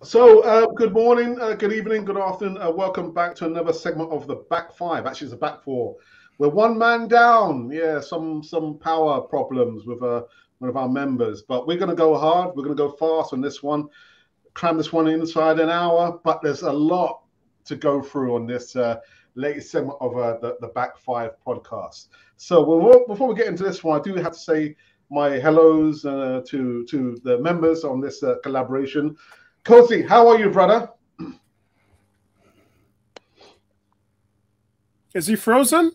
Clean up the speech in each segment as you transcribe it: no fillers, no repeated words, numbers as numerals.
Good morning, good evening, good afternoon. Welcome back to another segment of the back five. Actually, it's a back four. We're one man down. Yeah, some power problems with one of our members, but we're going to go hard. We're going to go fast on this one. Cram this one inside an hour, but there's a lot to go through on this latest segment of the back five podcast. So before we get into this one, I do have to say my hellos to the members on this collaboration. Cozy, how are you, brother? Is he frozen?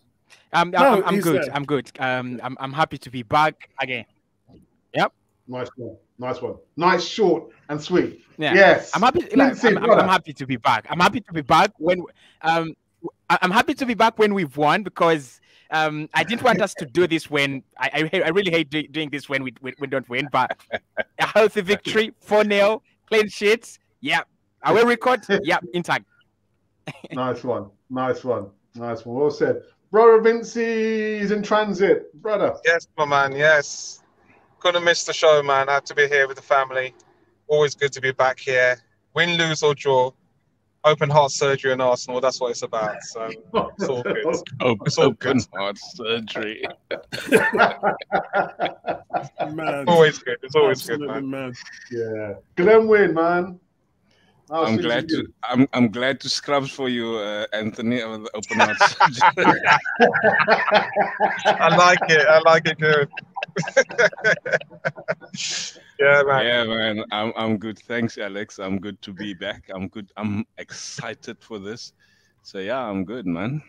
I'm good. There. I'm good. I'm happy to be back again. Yep. Nice one. Nice one. Nice, short, and sweet. Yeah. Yes. I'm happy. I'm happy to be back. I'm happy to be back when I'm happy to be back when we've won, because I didn't want us to do this when I really hate doing this when we don't win. But a healthy victory, 4-0. Clean sheets, yeah. Our record, yeah, intact. Nice one. Well said. Brother Vincey's in transit, brother. Yes, my man, yes. Couldn't miss the show, man. I had to be here with the family. Always good to be back here. Win, lose, or draw. Open heart surgery in Arsenal, that's what it's about. So it's all good. Open heart surgery. Man. Always good. It's always Absolutely good, man. Yeah. Glenn win, man. I'm glad to scrub for you, Anthony, of the open heart surgery. I like it good. Yeah, man. Yeah, man. I'm good. Thanks, Alex. I'm good to be back. I'm good. I'm excited for this. So yeah, I'm good, man.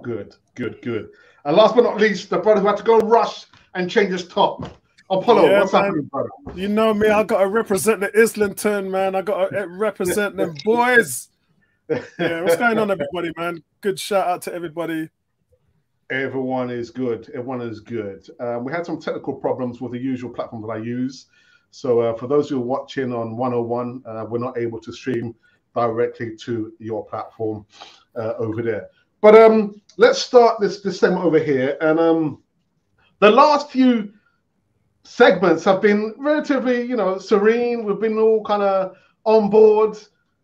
Good. And last but not least, the brother who had to go rush and change his top. Apollo, what's happening, brother? You know me, I got to represent the Islington, man. I got to represent them boys. Yeah, what's going on, everybody, man? Good shout out to everybody. Everyone is good. We had some technical problems with the usual platform that I use. So for those who are watching on 101, we're not able to stream directly to your platform over there. But let's start this segment over here. And the last few segments have been relatively, serene. We've been all kind of on board.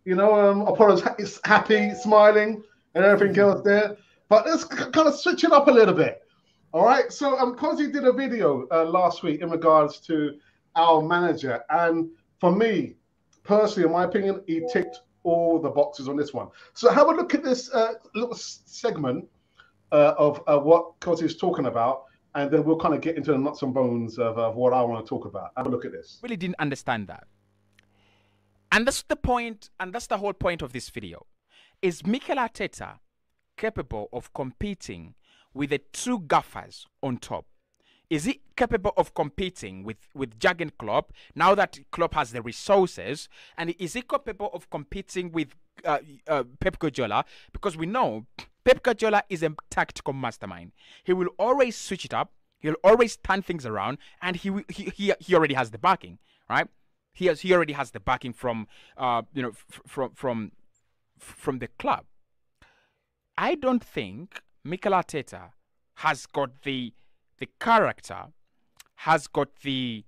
Apollo's happy, smiling, and everything else there. But let's kind of switch it up a little bit. All right. So Cozy did a video last week in regards to our manager. And for me, personally, in my opinion, he ticked all the boxes on this one. So have a look at this little segment of what Cozy is talking about. And then we'll kind of get into the nuts and bones of what I want to talk about. Have a look at this. Really didn't understand that. And that's the point, and that's the whole point of this video. Is Mikel Arteta capable of competing with the two gaffers on top? Is he capable of competing with Jurgen Klopp now that Klopp has the resources? And is he capable of competing with Pep Guardiola? Because we know Pep Guardiola is a tactical mastermind. He will always switch it up. He'll always turn things around, and he already has the backing, right? He already has the backing from from the club. I don't think Mikel Arteta has got the character, has got the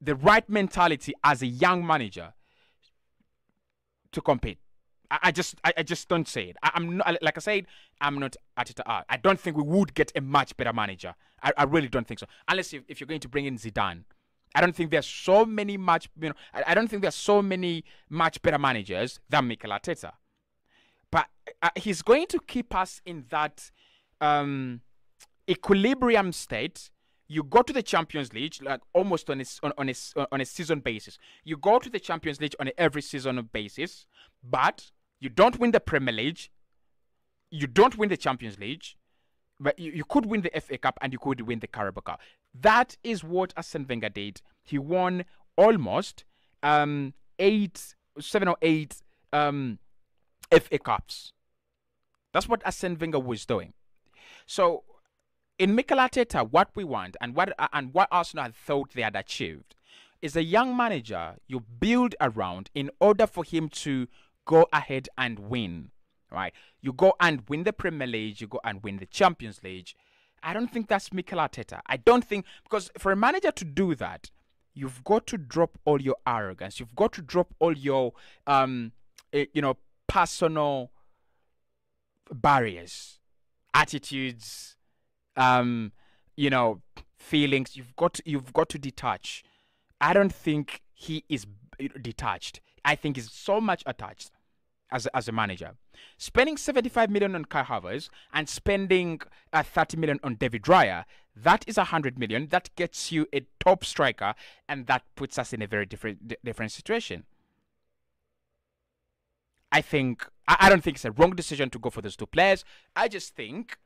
right mentality as a young manager to compete. I just don't say it. I'm not, like I said, I'm not Arteta. I don't think we would get a much better manager. I really don't think so. Unless if you're going to bring in Zidane. I don't think there's so many I don't think there's so many much better managers than Mikel Arteta. But he's going to keep us in that equilibrium state. You go to the Champions League like almost on a season basis. You go to the Champions League on every season basis, but you don't win the Premier League. You don't win the Champions League, but you could win the FA Cup and you could win the Carabao Cup. That is what Arsene Wenger did. He won almost 7 or 8 FA Cups. That's what Arsene Wenger was doing. So in Mikel Arteta, what we want and what Arsenal had thought they had achieved is a young manager you build around in order for him to go ahead and win. Right? You go and win the Premier League, you go and win the Champions League. I don't think that's Mikel Arteta. I don't think, because for a manager to do that, you've got to drop all your arrogance. You've got to drop all your, personal barriers, attitudes, feelings. You've got to detach. I don't think he is detached. I think he's so much attached as a manager. Spending 75 million on Kai Havertz and spending 30 million on David Raya, that is 100 million. That gets you a top striker, and that puts us in a very different situation. I don't think it's a wrong decision to go for those two players. I just think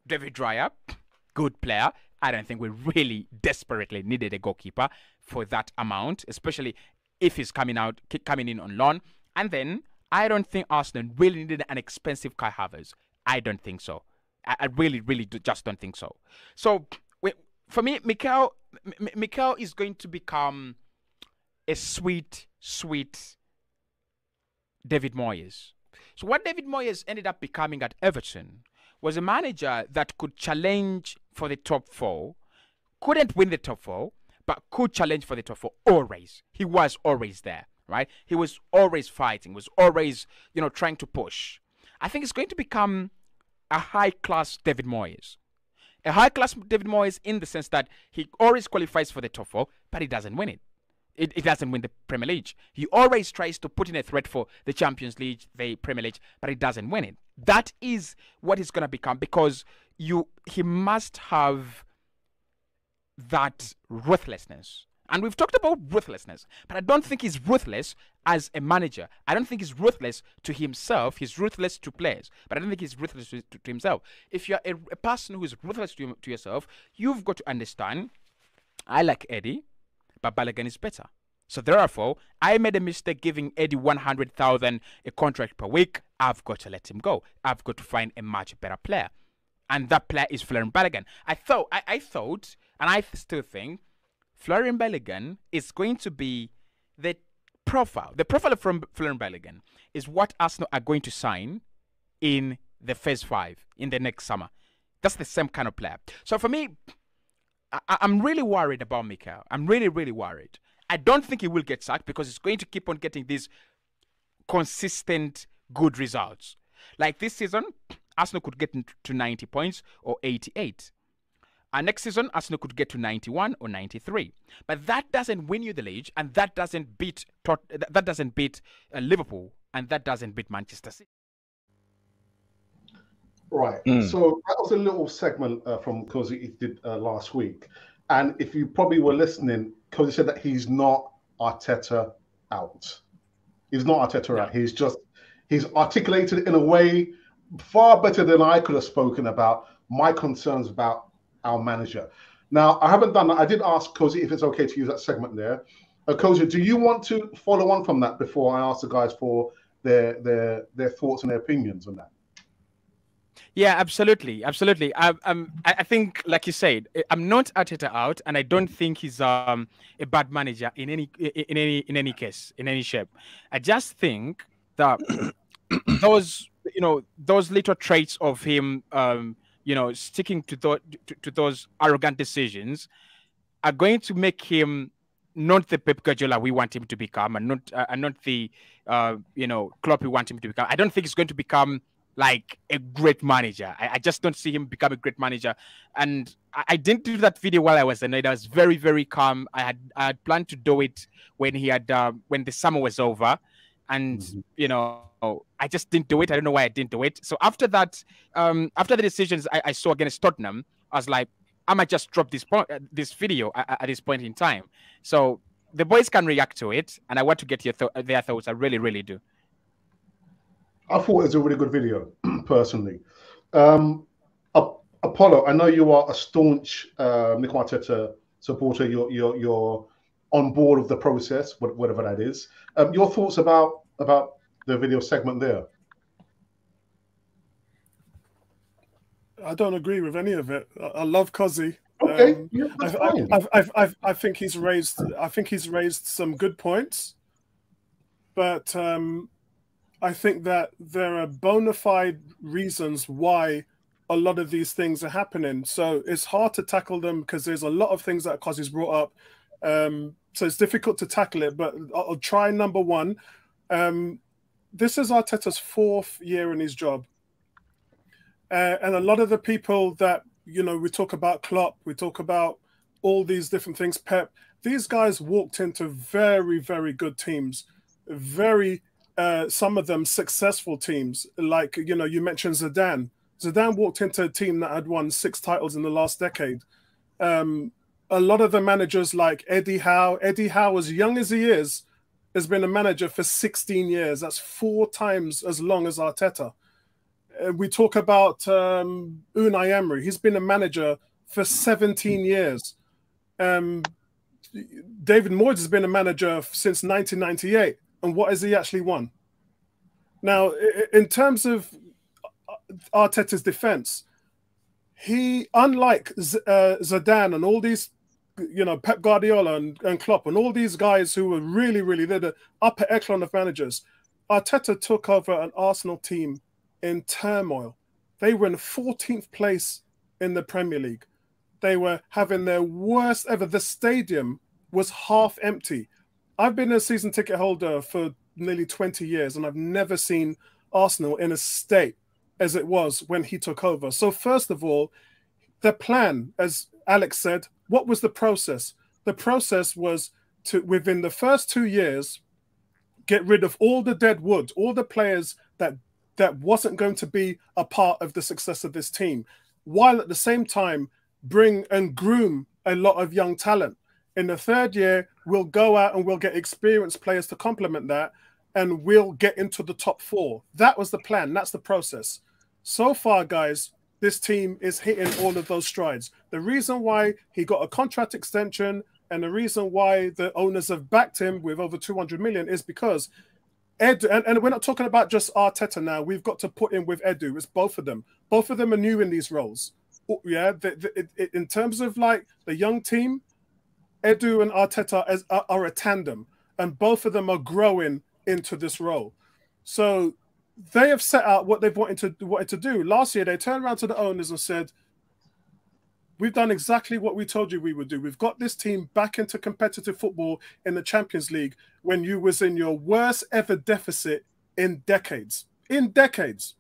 David Raya, good player. I don't think we really desperately needed a goalkeeper for that amount, especially if he's coming in on loan. And then I don't think Arsenal really needed an expensive Kai Havertz. I don't think so. I really just don't think so. So for me, Mikel is going to become a sweet David Moyes. So what David Moyes ended up becoming at Everton was a manager that could challenge for the top 4, couldn't win the top 4, but could challenge for the top 4 always. He was always there, right? He was always fighting, was always, trying to push. I think it's going to become a high-class David Moyes. A high-class David Moyes in the sense that he always qualifies for the top 4, but he doesn't win it. It doesn't win the Premier League. He always tries to put in a threat for the Champions League, the Premier League, but he doesn't win it. That is what he's going to become, because he must have that ruthlessness. And we've talked about ruthlessness, but I don't think he's ruthless as a manager. I don't think he's ruthless to himself. He's ruthless to players, but I don't think he's ruthless to himself. If you're a person who is ruthless to yourself, you've got to understand, I like Eddie, but Balogun is better. So therefore, I made a mistake giving Eddie 100,000 a contract per week. I've got to let him go. I've got to find a much better player. And that player is Florian Balogun. I thought, and I still think, Florian Balogun is going to be the profile. The profile from Florian Balogun is what Arsenal are going to sign in the phase 5 in the next summer. That's the same kind of player. So for me, I'm really worried about Mikel. I'm really worried. I don't think he will get sacked because he's going to keep on getting these consistent good results. Like this season, Arsenal could get to 90 points or 88. And next season, Arsenal could get to 91 or 93. But that doesn't win you the league, and that doesn't beat Liverpool, and that doesn't beat Manchester City. Right. So that was a little segment from Cozy he did last week. And if you probably were listening, Cozy said that he's not Arteta out. He's not Arteta out. He's articulated in a way far better than I could have spoken about my concerns about our manager. Now, I haven't done that. I did ask Cozy if it's okay to use that segment there. Cozy, do you want to follow on from that before I ask the guys for their thoughts and their opinions on that? Yeah, absolutely. I think, like you said, I'm not Arteta out, and I don't think he's a bad manager in any case, in any shape. I just think that those little traits of him, sticking to those arrogant decisions, are going to make him not the Pep Guardiola we want him to become, and not the Klopp we want him to become. I don't think he's going to become like a great manager. I just don't see him become a great manager. And I didn't do that video while I was there. I was very, very calm. I had planned to do it when when the summer was over. And, I just didn't do it. I don't know why I didn't do it. So after that, after the decisions I saw against Tottenham, I was like, I might just drop this video at this point in time. So the boys can react to it. And I want to get their thoughts. I really, really do. I thought it was a really good video, personally. Apollo, I know you are a staunch Mikel Arteta supporter. You're on board of the process, whatever that is. Your thoughts about the video segment there? I don't agree with any of it. I love Cozy. Okay, I think he's raised some good points, but I think that there are bona fide reasons why a lot of these things are happening. So it's hard to tackle them because there's a lot of things that Cozy's brought up. so it's difficult to tackle it. But I'll try number one. This is Arteta's 4th year in his job, and a lot of the people that we talk about Klopp, we talk about all these different things, Pep. These guys walked into very, very good teams, very some of them successful teams. Like you mentioned Zidane. Zidane walked into a team that had won 6 titles in the last decade. A lot of the managers like Eddie Howe. Eddie Howe, as young as he is, has been a manager for 16 years. That's 4 times as long as Arteta. We talk about Unai Emery. He's been a manager for 17 years. David Moyes has been a manager since 1998. And what has he actually won? Now, in terms of Arteta's defense, he, unlike Zidane and all these, Pep Guardiola and Klopp and all these guys who were really, they're the upper echelon of managers, Arteta took over an Arsenal team in turmoil. They were in 14th place in the Premier League. They were having their worst ever. The stadium was half empty. I've been a season ticket holder for nearly 20 years, and I've never seen Arsenal in a state as it was when he took over. So first of all, the plan, as Alex said, what was the process? The process was to, within the first 2 years, get rid of all the dead wood, all the players that wasn't going to be a part of the success of this team, while at the same time bring and groom a lot of young talent. In the 3rd year, we'll go out and we'll get experienced players to complement that, and we'll get into the top 4. That was the plan. That's the process. So far, guys, this team is hitting all of those strides. The reason why he got a contract extension and the reason why the owners have backed him with over 200 million is because Edu, and we're not talking about just Arteta now. We've got to put in with Edu. It's both of them. Both of them are new in these roles. Yeah, in terms of like the young team, Edu and Arteta are a tandem, and both of them are growing into this role. So they have set out what they've wanted to do. Last year, they turned around to the owners and said, we've done exactly what we told you we would do. We've got this team back into competitive football in the Champions League when you was in your worst ever deficit in decades. In decades.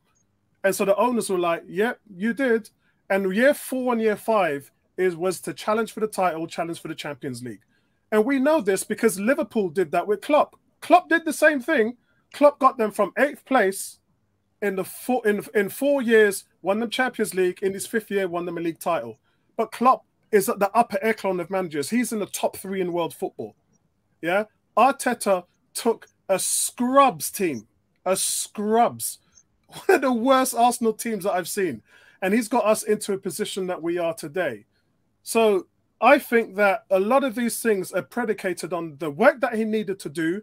And so the owners were like, yep, you did. And year 4 and year 5 was to challenge for the title, challenge for the Champions League. And we know this because Liverpool did that with Klopp. Klopp did the same thing. Klopp got them from 8th place in 4 years, won them Champions League. In his 5th year, won them a league title. But Klopp is at the upper echelon of managers. He's in the top 3 in world football. Yeah. Arteta took a scrubs team, one of the worst Arsenal teams that I've seen. And he's got us into a position that we are today. So I think that a lot of these things are predicated on the work that he needed to do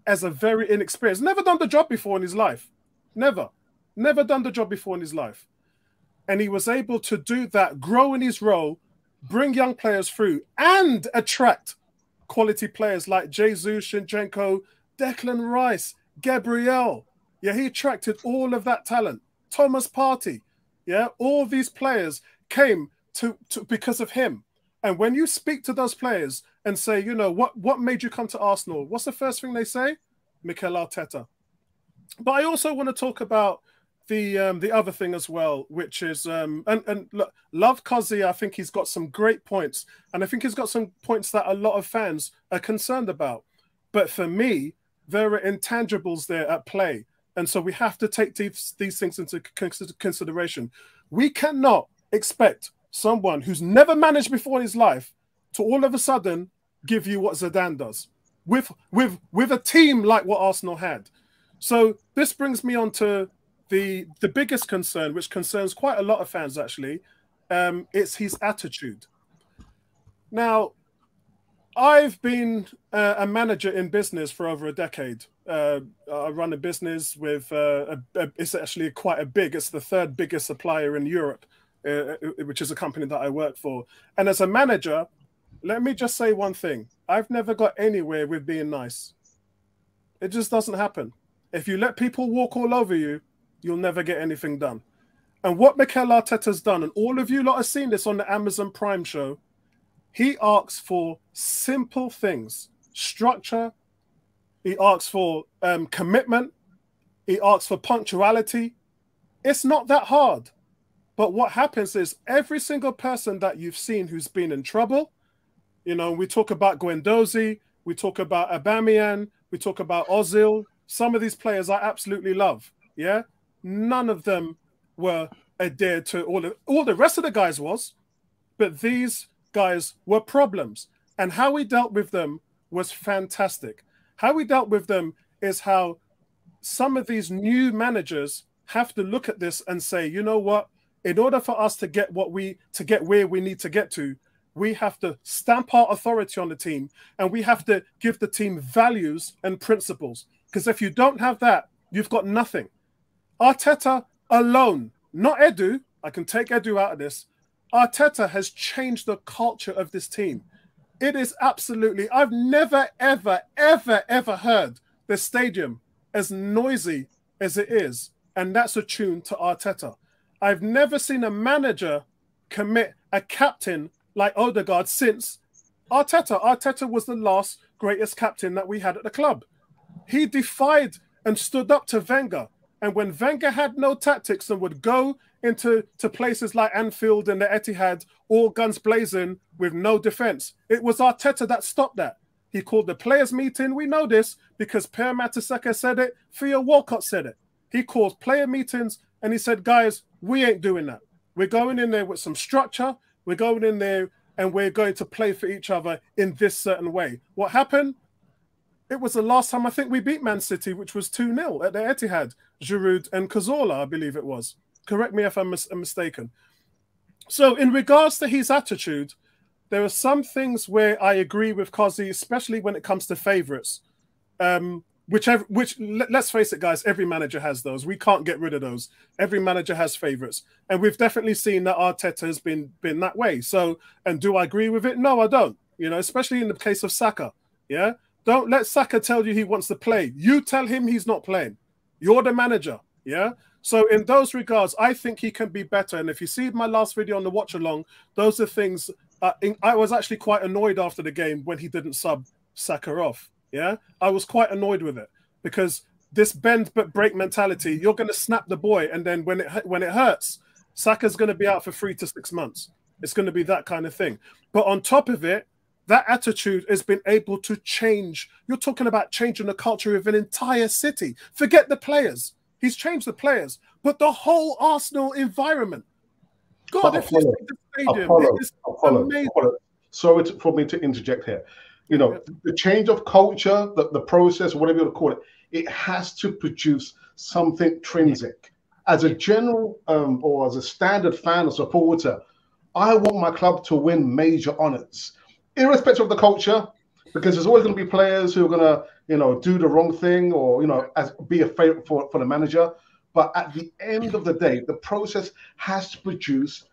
as a very inexperienced, never done the job before in his life. Never done the job before in his life. And he was able to do that, grow in his role, bring young players through, and attract quality players like Jesus, Shinchenko, Declan Rice, Gabriel. Yeah, he attracted all of that talent. Thomas Partey. Yeah, all these players came to because of him. And when you speak to those players and say, what made you come to Arsenal? What's the first thing they say? Mikel Arteta. But I also want to talk about the other thing as well, which is and look, love Kazi. I think he's got some great points, and I think he's got some points that a lot of fans are concerned about. But for me, there are intangibles there at play, and so we have to take these things into consideration. We cannot expect someone who's never managed before in his life to all of a sudden give you what Zidane does with a team like what Arsenal had. So this brings me on to the biggest concern, which concerns quite a lot of fans actually. It's his attitude. Now, I've been a manager in business for over a decade. I run a business with it's actually quite a big. It's the 3rd biggest supplier in Europe, which is a company that I work for. And as a manager, let me just say one thing: I've never got anywhere with being nice. It just doesn't happen. If you let people walk all over you, you'll never get anything done. And what Mikel Arteta's done, and all of you lot have seen this on the Amazon Prime show, He asks for simple things, structure. He asks for commitment. He asks for punctuality. It's not that hard. But what happens is every single person that you've seen who's been in trouble, you know, we talk about Guendouzi, we talk about Aubameyang, we talk about Ozil. Some of these players I absolutely love. Yeah, none of them were adhered to all the rest of the guys was, but these guys were problems. And how we dealt with them was fantastic. How we dealt with them is how some of these new managers have to look at this and say, you know what? In order for us to get where we need to get to, we have to stamp our authority on the team, and we have to give the team values and principles. Because if you don't have that, you've got nothing. Arteta alone, not Edu, I can take Edu out of this. Arteta has changed the culture of this team. It is absolutely, I've never, ever, ever, ever heard the stadium as noisy as it is. And that's a tune to Arteta. I've never seen a manager commit a captain like Odegaard since Arteta. Arteta was the last greatest captain that we had at the club. He defied and stood up to Wenger. And when Wenger had no tactics and would go into places like Anfield and the Etihad, all guns blazing with no defense, it was Arteta that stopped that. He called the players' meeting. We know this because Per Mertesacker said it. Theo Walcott said it. He called player meetings and he said, guys, we ain't doing that. We're going in there with some structure. We're going in there and we're going to play for each other in this certain way. What happened? It was the last time I think we beat Man City, which was 2-0 at the Etihad. Giroud and Cazorla, I believe it was. Correct me if I'm mistaken. So in regards to his attitude, there are some things where I agree with Kazi, especially when it comes to favourites. Which let's face it, guys, every manager has those. We can't get rid of those. Every manager has favourites, and we've definitely seen that Arteta has been that way. So, and do I agree with it? No, I don't. You know, especially in the case of Saka. Yeah, don't let Saka tell you he wants to play. You tell him he's not playing. You're the manager. Yeah. So in those regards, I think he can be better. And if you see my last video on the watch along, those are things. I was actually quite annoyed after the game when he didn't sub Saka off. Yeah, I was quite annoyed with it because this bend but break mentality, you're going to snap the boy, and then when it hurts, Saka's going to be out for 3 to 6 months. It's going to be that kind of thing. But on top of it, that attitude has been able to change. You're talking about changing the culture of an entire city. Forget the players. He's changed the players, but the whole Arsenal environment. God, if you see the stadium, it is amazing. Sorry for me to interject here. You know, the change of culture, the process, whatever you want to call it, it has to produce something intrinsic. As a general or as a standard fan or supporter, I want my club to win major honours, irrespective of the culture, because there's always going to be players who are going to, you know, do the wrong thing or, you know, be a favourite for the manager. But at the end of the day, the process has to produce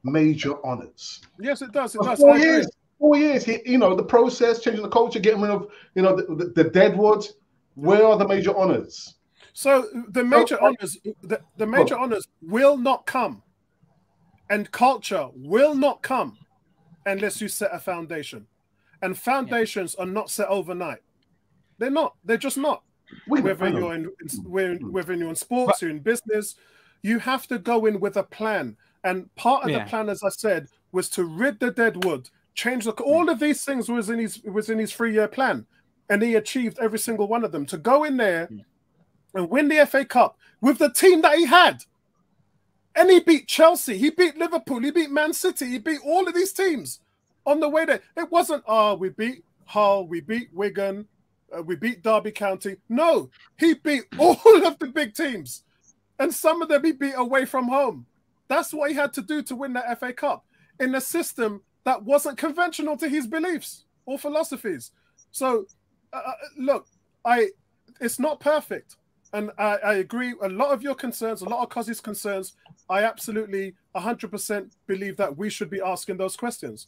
major honours. Yes, it does. It does. 4 years, you know, the process, changing the culture, getting rid of, you know, the deadwood. Where are the major honours? So the major honours, the major honours will not come, and culture will not come unless you set a foundation. And foundations are not set overnight. They're not. They're just not. Whether you're in sports, you're in business, you have to go in with a plan. And part of the plan, as I said, was to rid the dead wood. Change all of these things was in his 3-year plan, and he achieved every single one of them. To go in there and win the FA Cup with the team that he had, and he beat Chelsea, he beat Liverpool, he beat Man City, he beat all of these teams on the way there. It wasn't we beat Hull, we beat Wigan, we beat Derby County. No, he beat all of the big teams, and some of them he beat away from home. That's what he had to do to win that FA Cup in a system that wasn't conventional to his beliefs or philosophies. So, look, it's not perfect. And I agree, a lot of your concerns, a lot of Kazi's concerns, I absolutely 100% believe that we should be asking those questions.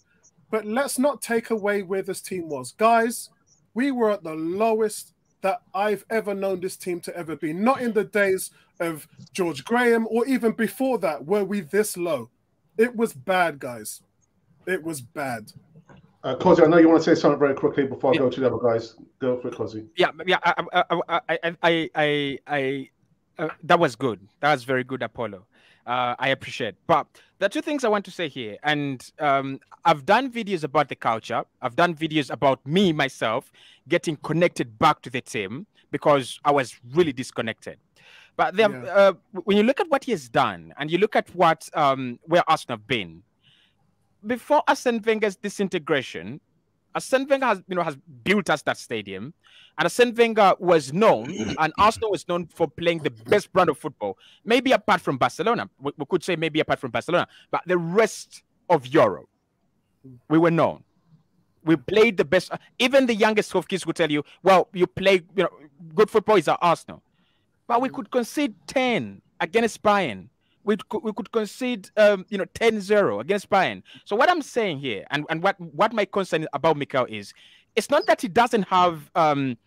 But let's not take away where this team was. Guys, we were at the lowest that I've ever known this team to ever be. Not in the days of George Graham or even before that were we this low. It was bad, guys. It was bad. Cozy, I know you want to say something very quickly before I go to the other guys. Go for it, Cozy. Yeah. That was good. That was very good, Apollo. I appreciate. But there are two things I want to say here. And I've done videos about the culture. I've done videos about me, myself, getting connected back to the team because I was really disconnected. But when you look at what he has done and you look at what where Arsenal have been, before Arsene Wenger's disintegration, Arsene Wenger has built us that stadium, and Arsene Wenger was known, and Arsenal was known for playing the best brand of football. Maybe apart from Barcelona, we could say maybe apart from Barcelona, but the rest of Europe, we were known. We played the best. Even the youngest of kids would tell you, "Well, you play, good football is at Arsenal," but we could concede 10 against Bayern. We could concede 10-0 against Bayern. So what I'm saying here, and what my concern about Mikel is, it's not that he doesn't have the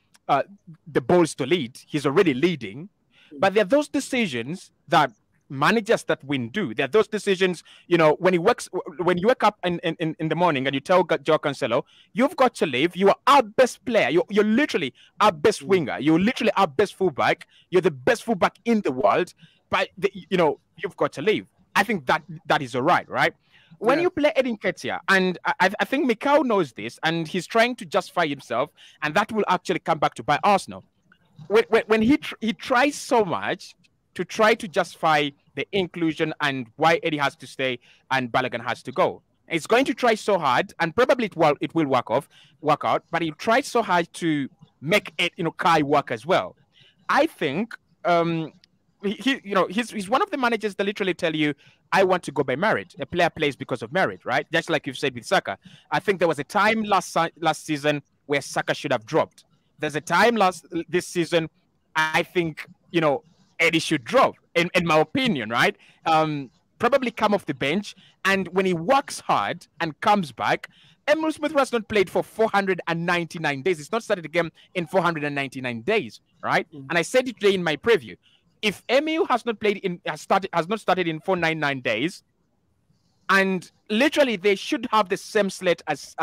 balls to lead. He's already leading, but there are those decisions that managers that win do. There are those decisions, when you wake up in the morning and you tell Joao Cancelo, you've got to leave. You are our best player. You're literally our best winger. You're literally our best fullback. You're the best fullback in the world. But you've got to leave. I think that is all right? When you play Eddie Nketiah, and I think Mikel knows this, and he's trying to justify himself, and that will actually come back to bite Arsenal. When he tries so much to try to justify the inclusion and why Eddie has to stay and Balogun has to go, it's going to try so hard, and probably it will work out. But he tried so hard to make it, Kai work as well. I think. He's one of the managers that literally tell you, I want to go by merit. A player plays because of merit, right? Just like you've said with Saka. I think there was a time last season where Saka should have dropped. There's a time this season, I think, Eddie should drop, in my opinion, right? Probably come off the bench. And when he works hard and comes back, Emil Smith has not played for 499 days. It's not started again in 499 days, right? And I said it today in my preview. If Emil has not started in 499 days, and literally they should have the same slate as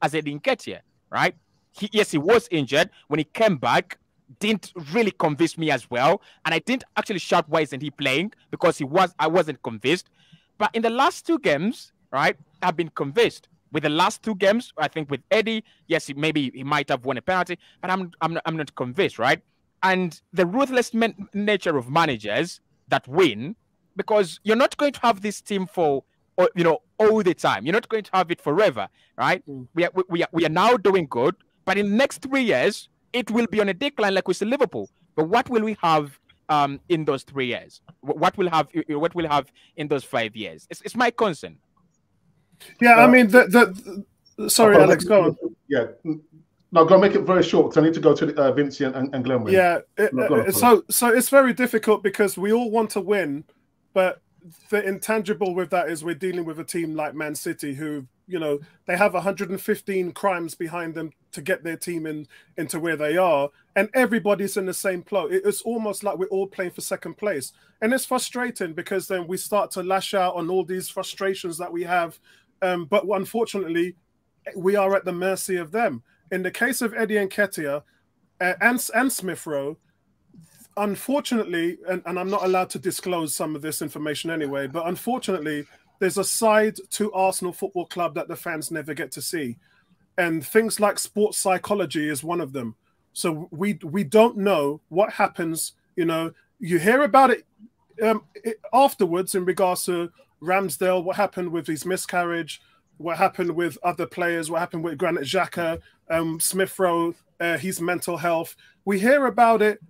Eddie Nketiah, right? He was injured. When he came back, didn't really convince me as well, and I didn't actually shout, "Why isn't he playing?" Because I wasn't convinced. But in the last two games, right, I've been convinced. With the last two games, I think with Eddie, yes, maybe he might have won a penalty, but I'm not convinced, right? And the ruthless nature of managers that win, because you're not going to have this team for all the time. You're not going to have it forever, right? We are now doing good, but in the next 3 years, it will be on a decline like we see Liverpool. But what will we have in those 3 years? What will have in those 5 years? It's my concern. Yeah, I mean, sorry, Alex, go on. Yeah. No, go make it very short because I need to go to Vinci and Glenwyn. Yeah, so it's very difficult because we all want to win, but the intangible with that is we're dealing with a team like Man City who, they have 115 crimes behind them to get their team into where they are, and everybody's in the same plot. It's almost like we're all playing for second place, and it's frustrating because then we start to lash out on all these frustrations that we have, but unfortunately, we are at the mercy of them. In the case of Eddie Nketiah and Smith Rowe, unfortunately, and I'm not allowed to disclose some of this information anyway, but unfortunately, there's a side to Arsenal Football Club that the fans never get to see. And things like sports psychology is one of them. So we don't know what happens. You hear about it afterwards in regards to Ramsdale, what happened with his miscarriage, what happened with other players, what happened with Granit Xhaka, Smith Rowe, his mental health. We hear about it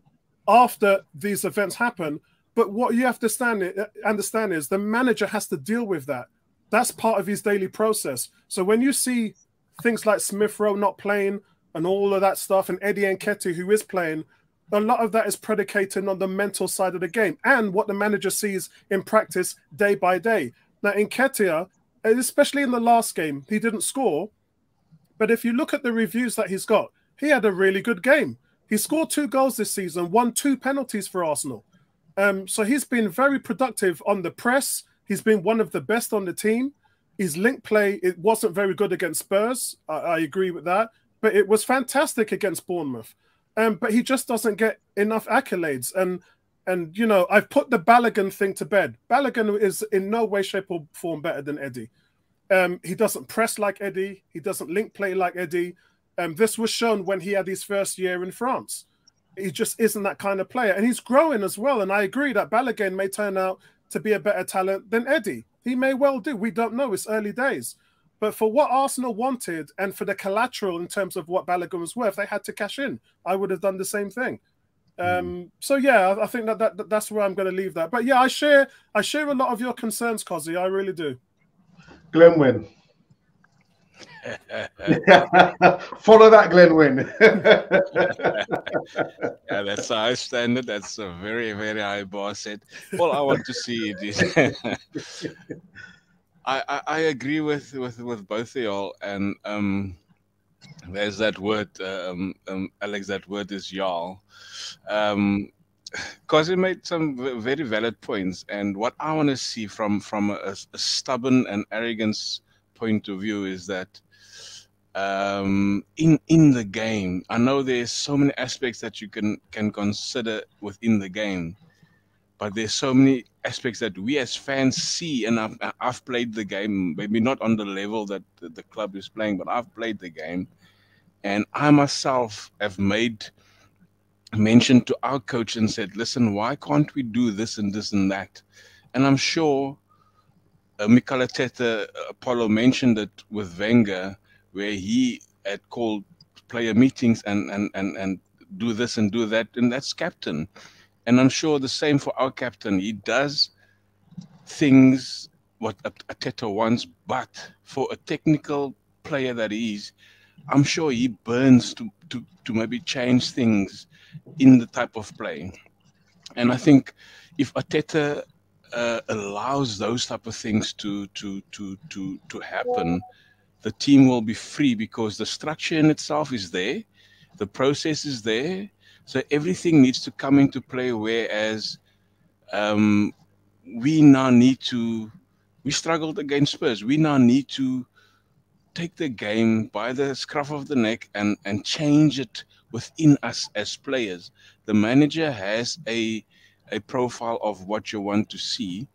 after these events happen, but what you have to understand is the manager has to deal with that. That's part of his daily process. So when you see things like Smith Rowe not playing and all of that stuff, and Eddie Nketiah who is playing, a lot of that is predicated on the mental side of the game and what the manager sees in practice day by day. Now, Nketiah, especially in the last game, he didn't score. But if you look at the reviews that he's got, he had a really good game. He scored 2 goals this season, won 2 penalties for Arsenal. So he's been very productive on the press. He's been one of the best on the team. His link play, it wasn't very good against Spurs. I agree with that. But it was fantastic against Bournemouth. But he just doesn't get enough accolades. And you know, I've put the Balogun thing to bed. Balogun is in no way, shape, or form better than Eddie. He doesn't press like Eddie. He doesn't link play like Eddie. This was shown when he had his first year in France. He just isn't that kind of player. And he's growing as well. And I agree that Balogun may turn out to be a better talent than Eddie. He may well do. We don't know. It's early days. But for what Arsenal wanted and for the collateral in terms of what Balogun was worth, they had to cash in. I would have done the same thing. So yeah, I think that's where I'm going to leave that. But yeah, I share a lot of your concerns, Cozzy. I really do. Glenwyn. Follow that, Glenwyn. Yeah, that's a high standard. That's a very, very high bar set. All I want to see it is I agree with both of y'all, and there's that word, Alex. That word is y'all. Because he made some very valid points, and what I want to see from a stubborn and arrogance point of view is that in the game, I know there's so many aspects that you can consider within the game, but there's so many aspects that we as fans see, and I've played the game, maybe not on the level that the club is playing, but I've played the game, and I myself have made mention to our coach and said, listen, why can't we do this and this and that? And I'm sure Mikel Arteta, Apollo mentioned it with Wenger, where he had called player meetings and do this and do that, and that's captain. And I'm sure the same for our captain. He does things what Arteta wants, but for a technical player that he is, I'm sure he burns to maybe change things in the type of play. And I think if Arteta allows those type of things to happen, the team will be free, because the structure in itself is there, the process is there, so everything needs to come into play. Whereas we now need to, we struggled against Spurs, we now need to take the game by the scruff of the neck and change it within us as players. The manager has a profile of what you want to see,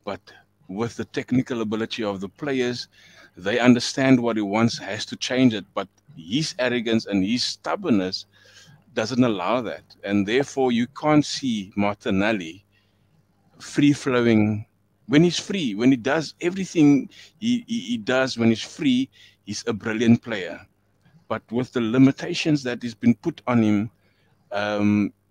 but with the technical ability of the players, they understand what he wants, has to change it, but his arrogance and his stubbornness doesn't allow that. And therefore you can't see Martinelli free-flowing when he's free. When he does everything he does when he's free, he's a brilliant player. But with the limitations that has been put on him,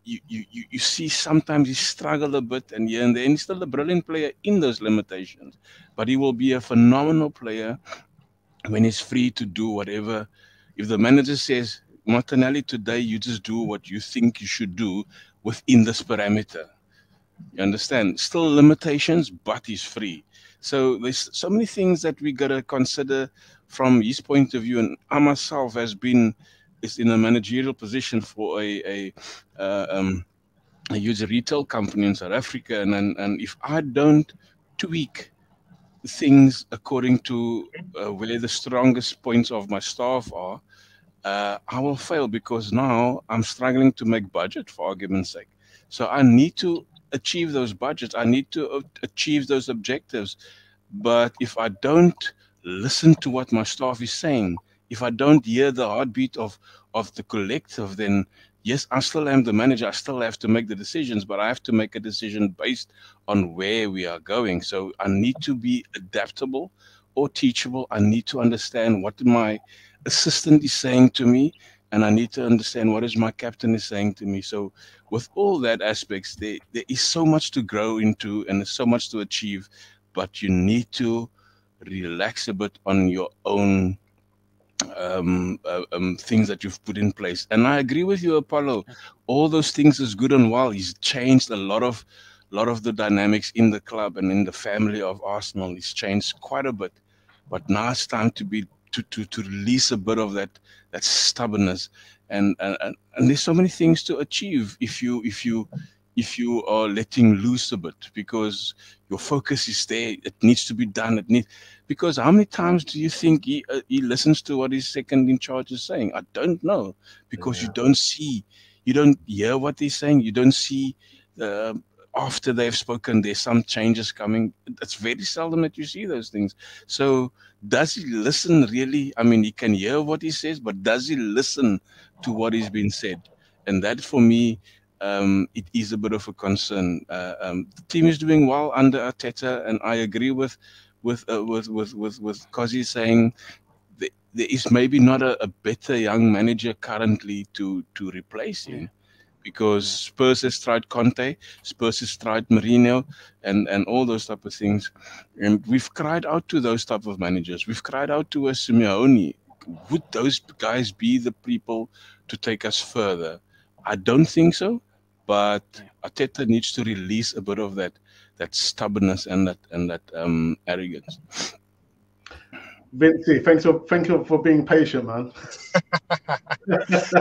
you see sometimes he struggled a bit, and here and there, and he's still a brilliant player in those limitations. But he will be a phenomenal player when he's free to do whatever. If the manager says, Martinelli, today you just do what you think you should do within this parameter. You understand? Still limitations, but he's free. So there's so many things that we got to consider from his point of view. And I myself is in a managerial position for a huge retail company in South Africa. And if I don't tweak things according to where the strongest points of my staff are, I will fail, because now I'm struggling to make budget, for argument's sake. So I need to achieve those budgets. I need to achieve those objectives. But if I don't listen to what my staff is saying, if I don't hear the heartbeat of the collective, then yes, I still am the manager. I still have to make the decisions, but I have to make a decision based on where we are going. So I need to be adaptable or teachable. I need to understand what my assistant is saying to me, and I need to understand what is my captain is saying to me. So with all that aspects, there is so much to grow into, and there's so much to achieve, but you need to relax a bit on your own things that you've put in place. And I agree with you, Apollo. All those things is good and well. He's changed a lot of the dynamics in the club and in the family of Arsenal. He's changed quite a bit. But now it's time to release a bit of that stubbornness. And there's so many things to achieve if you if you are letting loose a bit, because your focus is there. It needs to be done. Because how many times do you think he listens to what his second in charge is saying? I don't know, because you don't hear what he's saying. You don't see after they've spoken, there's some changes coming. It's very seldom that you see those things. So does he listen really? I mean, he can hear what he says, but does he listen to what is being said? And that, for me, it is a bit of a concern. The team is doing well under Arteta, and I agree with Kosi saying there is maybe not a better young manager currently to replace him. Because Spurs has tried Conte, Spurs has tried Mourinho, and all those type of things. And we've cried out to those type of managers. We've cried out to Simeone. Would those guys be the people to take us further? I don't think so, but Arteta needs to release a bit of that stubbornness and that arrogance. Vinci, thank you for being patient, man.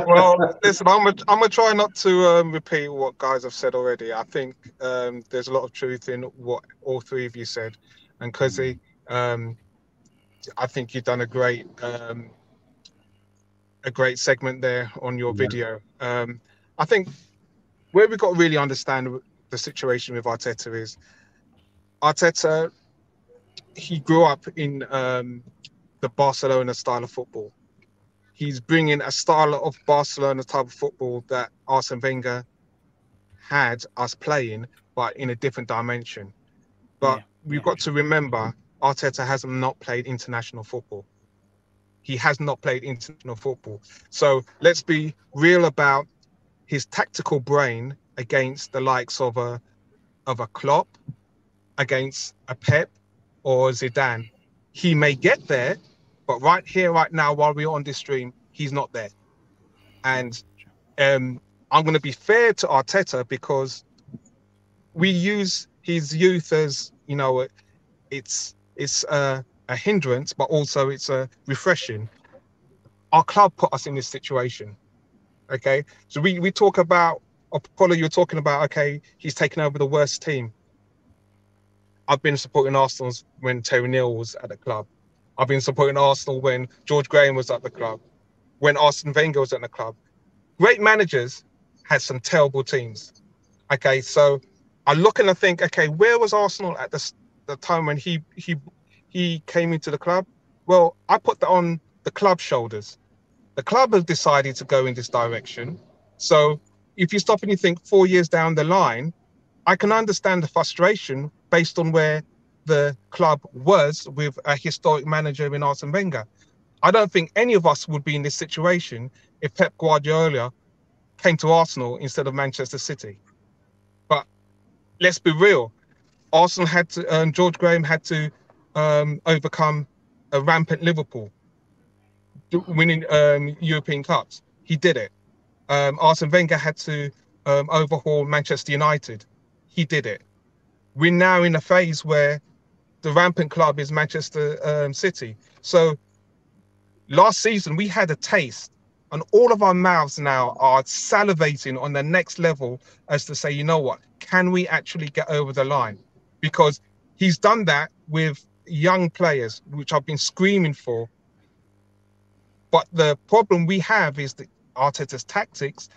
Well, listen, I'm gonna try not to repeat what guys have said already. I think there's a lot of truth in what all three of you said, and Kosi, I think you've done a great segment there on your video. I think where we've got to really understand the situation with Arteta is Arteta. He grew up in the Barcelona style of football. He's bringing a style of Barcelona type of football that Arsene Wenger had us playing, but in a different dimension. But we've got to remember, Arteta has not played international football. He has not played international football. So let's be real about his tactical brain against the likes of a Klopp, against a Pep or Zidane. He may get there, but right here, right now, while we're on this stream, he's not there. And I'm going to be fair to Arteta, because we use his youth as, you know, it's a hindrance, but also it's a refreshing. Our club put us in this situation. Okay, so we talk about Apollo. You're talking about, okay, he's taken over the worst team. I've been supporting Arsenal when Terry Neal was at the club. I've been supporting Arsenal when George Graham was at the club, when Arsene Wenger was at the club. Great managers had some terrible teams. Okay, so I look and I think, okay, where was Arsenal at the time when he came into the club? Well, I put that on the club's shoulders. The club has decided to go in this direction. So if you stop and you think 4 years down the line, I can understand the frustration based on where the club was with a historic manager in Arsene Wenger. I don't think any of us would be in this situation if Pep Guardiola came to Arsenal instead of Manchester City. But let's be real. Arsenal had to, George Graham had to overcome a rampant Liverpool, winning European Cups. He did it. Arsene Wenger had to overhaul Manchester United. He did it. We're now in a phase where the rampant club is Manchester City. So last season we had a taste, and all of our mouths now are salivating on the next level as to say, you know what, can we actually get over the line? Because he's done that with young players, which I've been screaming for. But the problem we have is that Arteta's tactics,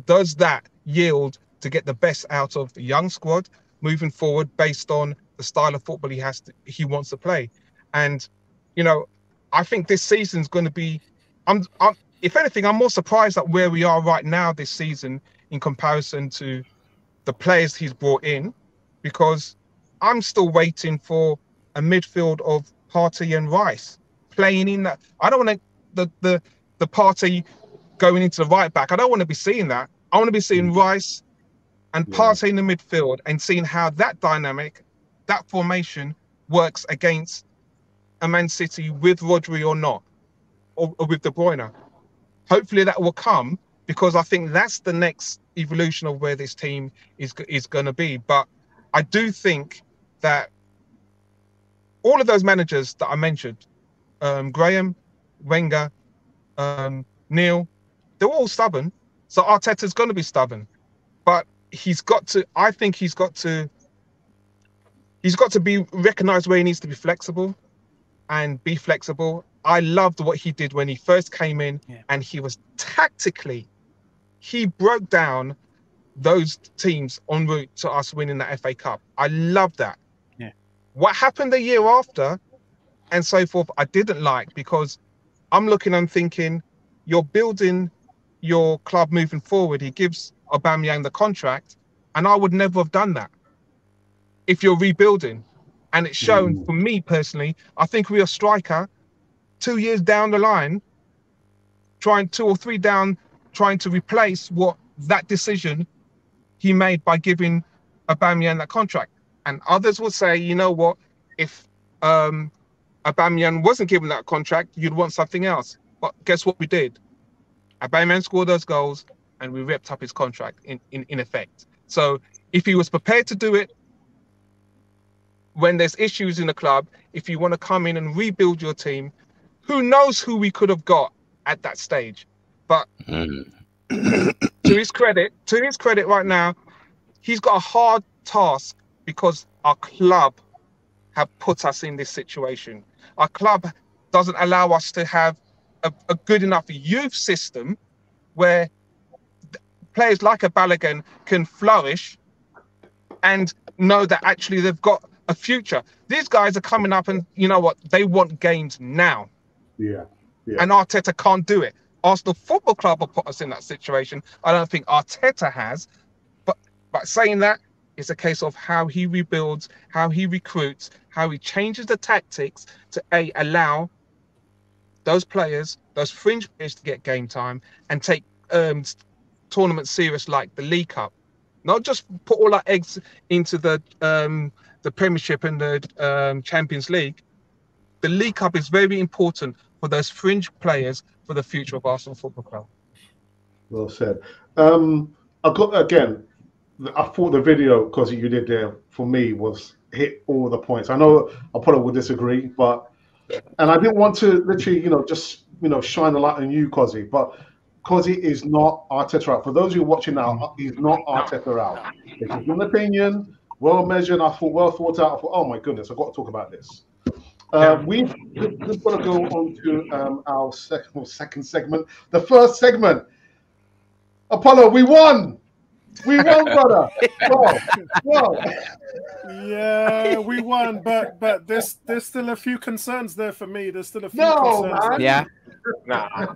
does that yield to get the best out of the young squad moving forward based on the style of football he wants to play? And, you know, I think this season's going to be, if anything, I'm more surprised at where we are right now this season in comparison to the players he's brought in, because I'm still waiting for a midfield of Partey and Rice playing in that. I don't want the Partey going into the right back. I don't want to be seeing that. I want to be seeing Rice and Partey in the midfield and seeing how that dynamic, that formation works against a Man City with Rodri or not, or with De Bruyne. Hopefully that will come, because I think that's the next evolution of where this team is going to be. But I do think that all of those managers that I mentioned, Graham, Wenger, Neil, they're all stubborn. So Arteta's going to be stubborn. But he's got to. I think he's got to. He's got to be recognized where he needs to be flexible, and be flexible. I loved what he did when he first came in, and he was tactically. He broke down those teams en route to us winning that FA Cup. I love that. Yeah. What happened the year after and so forth, I didn't like, because I'm looking and thinking, you're building your club moving forward. He gives Aubameyang the contract, and I would never have done that if you're rebuilding. And it's shown for me personally, I think we're a striker 2 years down the line, trying 2 or 3 down, trying to replace what that decision he made by giving Aubameyang that contract. And others will say, you know what, if Aubameyang wasn't given that contract, you'd want something else. But guess what we did? Aubameyang scored those goals, and we ripped up his contract in effect. So if he was prepared to do it when there's issues in the club, if you want to come in and rebuild your team, who knows who we could have got at that stage. But to his credit right now, he's got a hard task, because our club have put us in this situation. Our club doesn't allow us to have a good enough youth system where players like a Balogun can flourish and know that actually they've got a future. These guys are coming up, and you know what? They want games now. Yeah. And Arteta can't do it. Arsenal Football Club will put us in that situation. I don't think Arteta has. But saying that, it's a case of how he rebuilds, how he recruits, how he changes the tactics to allow those players, those fringe players, to get game time and take tournaments serious, like the League Cup. Not just put all our eggs into the Premiership and the Champions League. The League Cup is very important for those fringe players for the future of Arsenal Football Club. Well said. I thought the video, because you did there, for me, was hit all the points. I know I probably would disagree, and I didn't want to literally, just shine a light on you, Cozzy, but Cozzy is not Arteta out. For those of you watching now, he's not Arteta out. It's his own opinion, well measured. I thought, well thought out. I thought, oh my goodness, I've got to talk about this. We've got to go on to our second segment. The first segment, Apollo, we won. We won, brother. Whoa. Yeah, we won, but there's still a few concerns there for me. There's still a few concerns. Man. Yeah. Nah.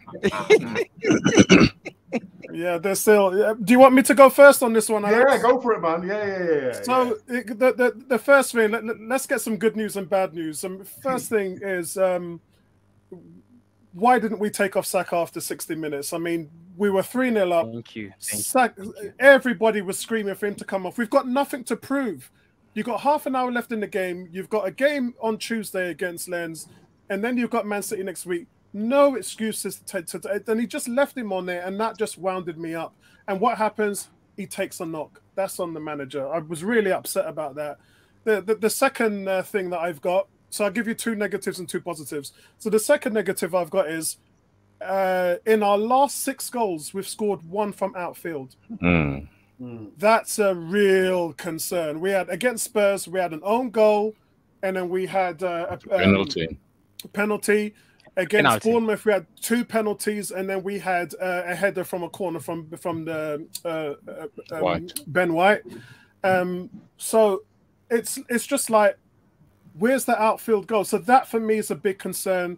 Yeah, there's still. Do you want me to go first on this one, Alex? Yeah, go for it, man. Yeah. So the first thing, let's get some good news and bad news. First thing is, why didn't we take off Saka after 60 minutes? I mean, we were 3-0 up. Thank you. Everybody was screaming for him to come off. We've got nothing to prove. You've got half an hour left in the game. You've got a game on Tuesday against Lens, and then you've got Man City next week. No excuses and he just left him on there, and that just wounded me up. And what happens? He takes a knock. That's on the manager. I was really upset about that. The second thing that I've got, so I'll give you 2 negatives and 2 positives. So the second negative I've got is, in our last 6 goals, we've scored 1 from outfield. That's a real concern. We had, against Spurs, we had an own goal, and then we had a penalty. Against Bournemouth, we had 2 penalties, and then we had a header from a corner from the Ben White. So it's just like, where's the outfield goal? So that for me is a big concern.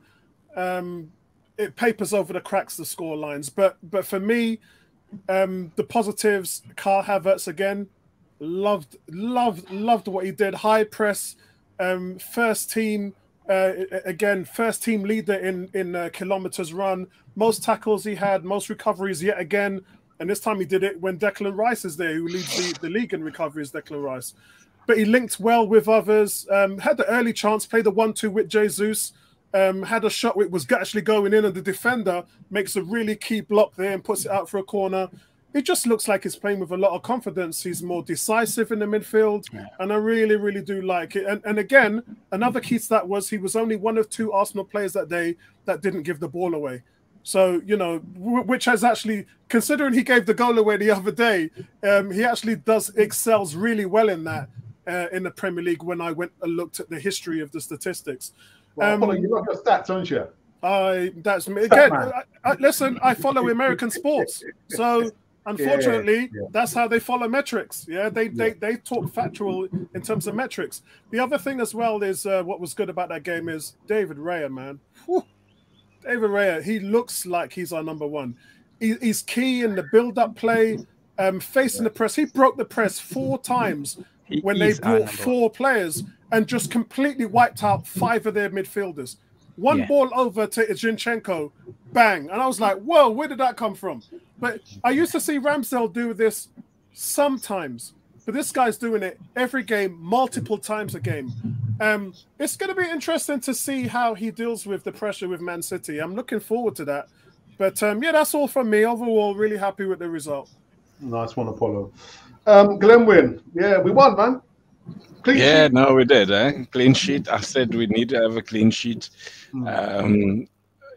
It papers over the cracks, the score lines. But for me, the positives, Carl Havertz again, loved what he did. High press, first team. Again, first team leader in kilometers run, most tackles he had, most recoveries yet again, and this time he did it when Declan Rice is there, who leads the league in recoveries, Declan Rice. But he linked well with others, had the early chance, played the 1-2 with Jesus, had a shot which was actually going in, and the defender makes a really key block there and puts it out for a corner. It just looks like he's playing with a lot of confidence. He's more decisive in the midfield, and I really, really do like it. And again, another key to that was he was only one of 2 Arsenal players that day that didn't give the ball away. So, you know, which has actually, considering he gave the goal away the other day, he actually excels really well in that in the Premier League when I went and looked at the history of the statistics. Well, hold on, you got your stats, don't you? That's me. Again, listen, I follow American sports. So, unfortunately, that's how they follow metrics. Yeah, they talk factual in terms of metrics. The other thing as well is what was good about that game is David Raya, man. Whew. David Raya, he looks like he's our number one. He's key in the build-up play, facing the press. He broke the press 4 times when they brought 4 players and just completely wiped out 5 of their midfielders. One ball over to Zinchenko, bang. And I was like, whoa, where did that come from? But I used to see Ramsdale do this sometimes. But this guy's doing it every game, multiple times a game. It's going to be interesting to see how he deals with the pressure with Man City. I'm looking forward to that. But yeah, that's all from me. Overall, really happy with the result. Nice one, Apollo. Glenwyn, yeah, we won, man. Clean sheet. No, we did. Clean sheet. I said we need to have a clean sheet,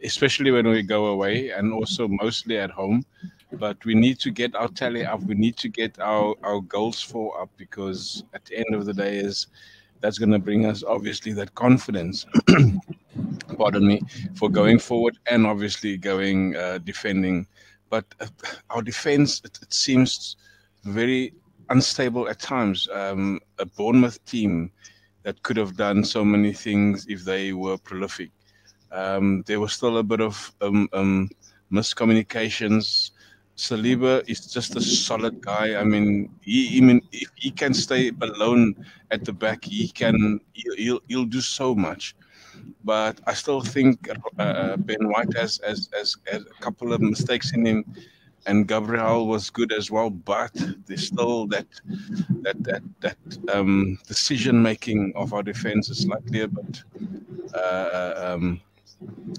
especially when we go away and also mostly at home. But we need to get our tally up. We need to get our goals for up, because at the end of the day that's going to bring us obviously that confidence, pardon me, for going forward and obviously going defending. But our defense, it seems very unstable at times. A Bournemouth team that could have done so many things if they were prolific. There was still a bit of miscommunications. Saliba is just a solid guy. I mean, if he can stay alone at the back, he'll do so much. But I still think Ben White has a couple of mistakes in him, and Gabriel was good as well. But there's still that decision making of our defense is slightly a bit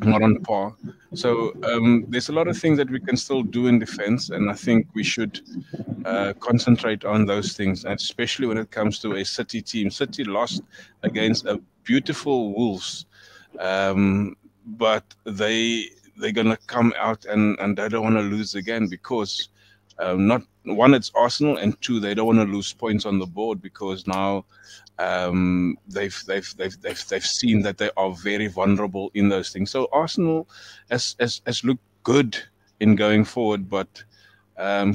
not on par. So there's a lot of things that we can still do in defense, and I think we should concentrate on those things, and especially when it comes to a City team. City lost against a beautiful Wolves, but they're going to come out and they don't want to lose again, because not one, it's Arsenal, and 2, they don't want to lose points on the board, because now they've seen that they are very vulnerable in those things. So Arsenal has looked good in going forward, but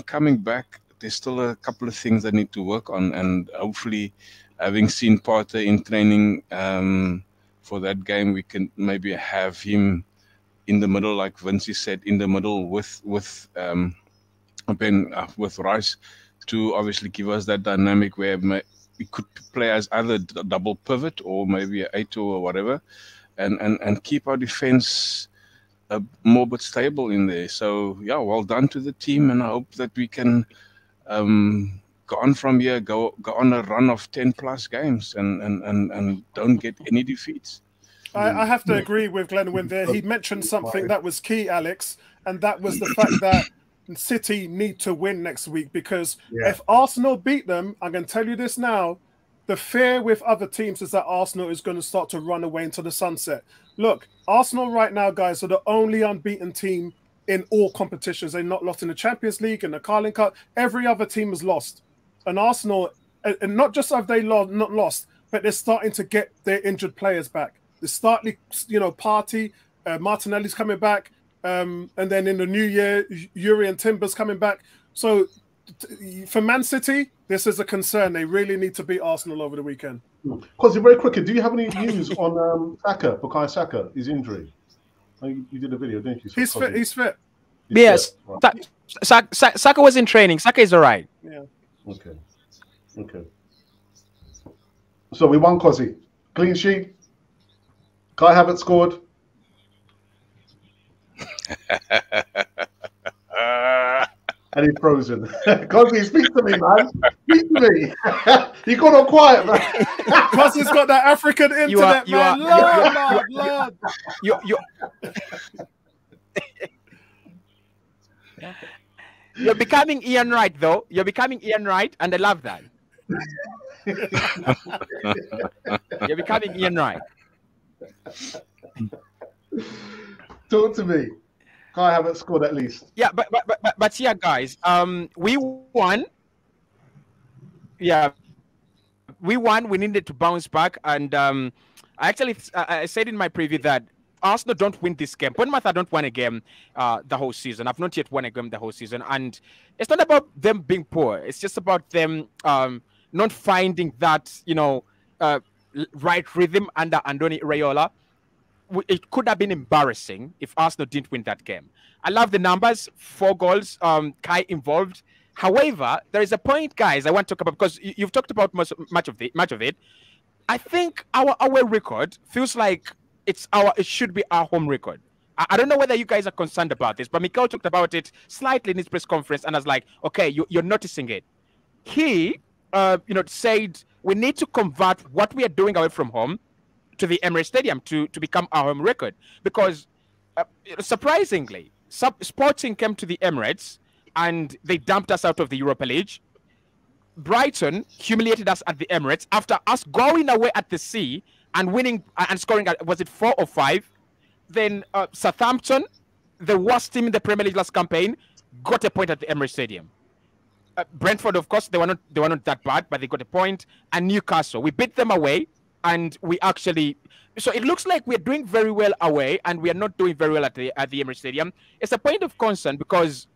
coming back, there's still a couple of things that need to work on, and hopefully, having seen Partey in training for that game, we can maybe have him in the middle, like Vinci said, in the middle with Rice, to obviously give us that dynamic where we could play as either double pivot or maybe an 8 or whatever, and keep our defense more but stable in there. So yeah, well done to the team, and I hope that we can go on from here, go on a run of 10+ games and don't get any defeats. I have to agree with Glenwyn there. He mentioned something that was key, Alex, and that was the fact that City need to win next week, because if Arsenal beat them, I'm going to tell you this now, the fear with other teams is that Arsenal is going to start to run away into the sunset. Look, Arsenal right now, guys, are the only unbeaten team in all competitions. They're not lost in the Champions League and the Carling Cup. Every other team has lost. And Arsenal, and not just have they not lost, but they're starting to get their injured players back. They're starting, Partey, Martinelli's coming back. And then in the new year, Yuri and Timber's coming back. So for Man City, this is a concern. They really need to beat Arsenal over the weekend. Because very quickly, do you have any news on Saka, Bukayo Saka, his injury? You did a video, didn't you? He's fit. He's fit. Yes. Right. Saka was in training. Saka is all right. Yeah. Okay. So we won, Cosy. Clean sheet. Kai Havertz scored. And he's frozen. Cosy, speak to me, man. Speak to me. You got all quiet, man. Cosy's got that African internet, man. Lord. You're becoming Ian Wright, though. You're becoming Ian Wright, and I love that. You're becoming Ian Wright. Talk to me. Kai Havertz scored at least. Yeah, but yeah, guys, we won. Yeah, we won. We needed to bounce back, and I said in my preview that Arsenal don't win this game. Bournemouth don't win a game the whole season. I've not yet won a game the whole season, and it's not about them being poor. It's just about them not finding that right rhythm under Andoni Raiola. It could have been embarrassing if Arsenal didn't win that game. I love the numbers, 4 goals, Kai involved. However, there is a point, guys, I want to talk about, because you've talked about much of it. I think our away record feels like it should be our home record. I don't know whether you guys are concerned about this, but Mikel talked about it slightly in his press conference, and I was like, okay, you're noticing it. He, said we need to convert what we are doing away from home to the Emirates Stadium to become our home record, because surprisingly, Sporting came to the Emirates and they dumped us out of the Europa League. Brighton humiliated us at the Emirates after us going away at the sea and winning and scoring was it 4 or 5? Then Southampton, the worst team in the Premier League last campaign, got a point at the Emirates Stadium. Brentford, of course, they were not that bad, but they got a point. And Newcastle, we beat them away. And we actually, so it looks like we're doing very well away, and we are not doing very well at the Emirates Stadium. It's a point of concern because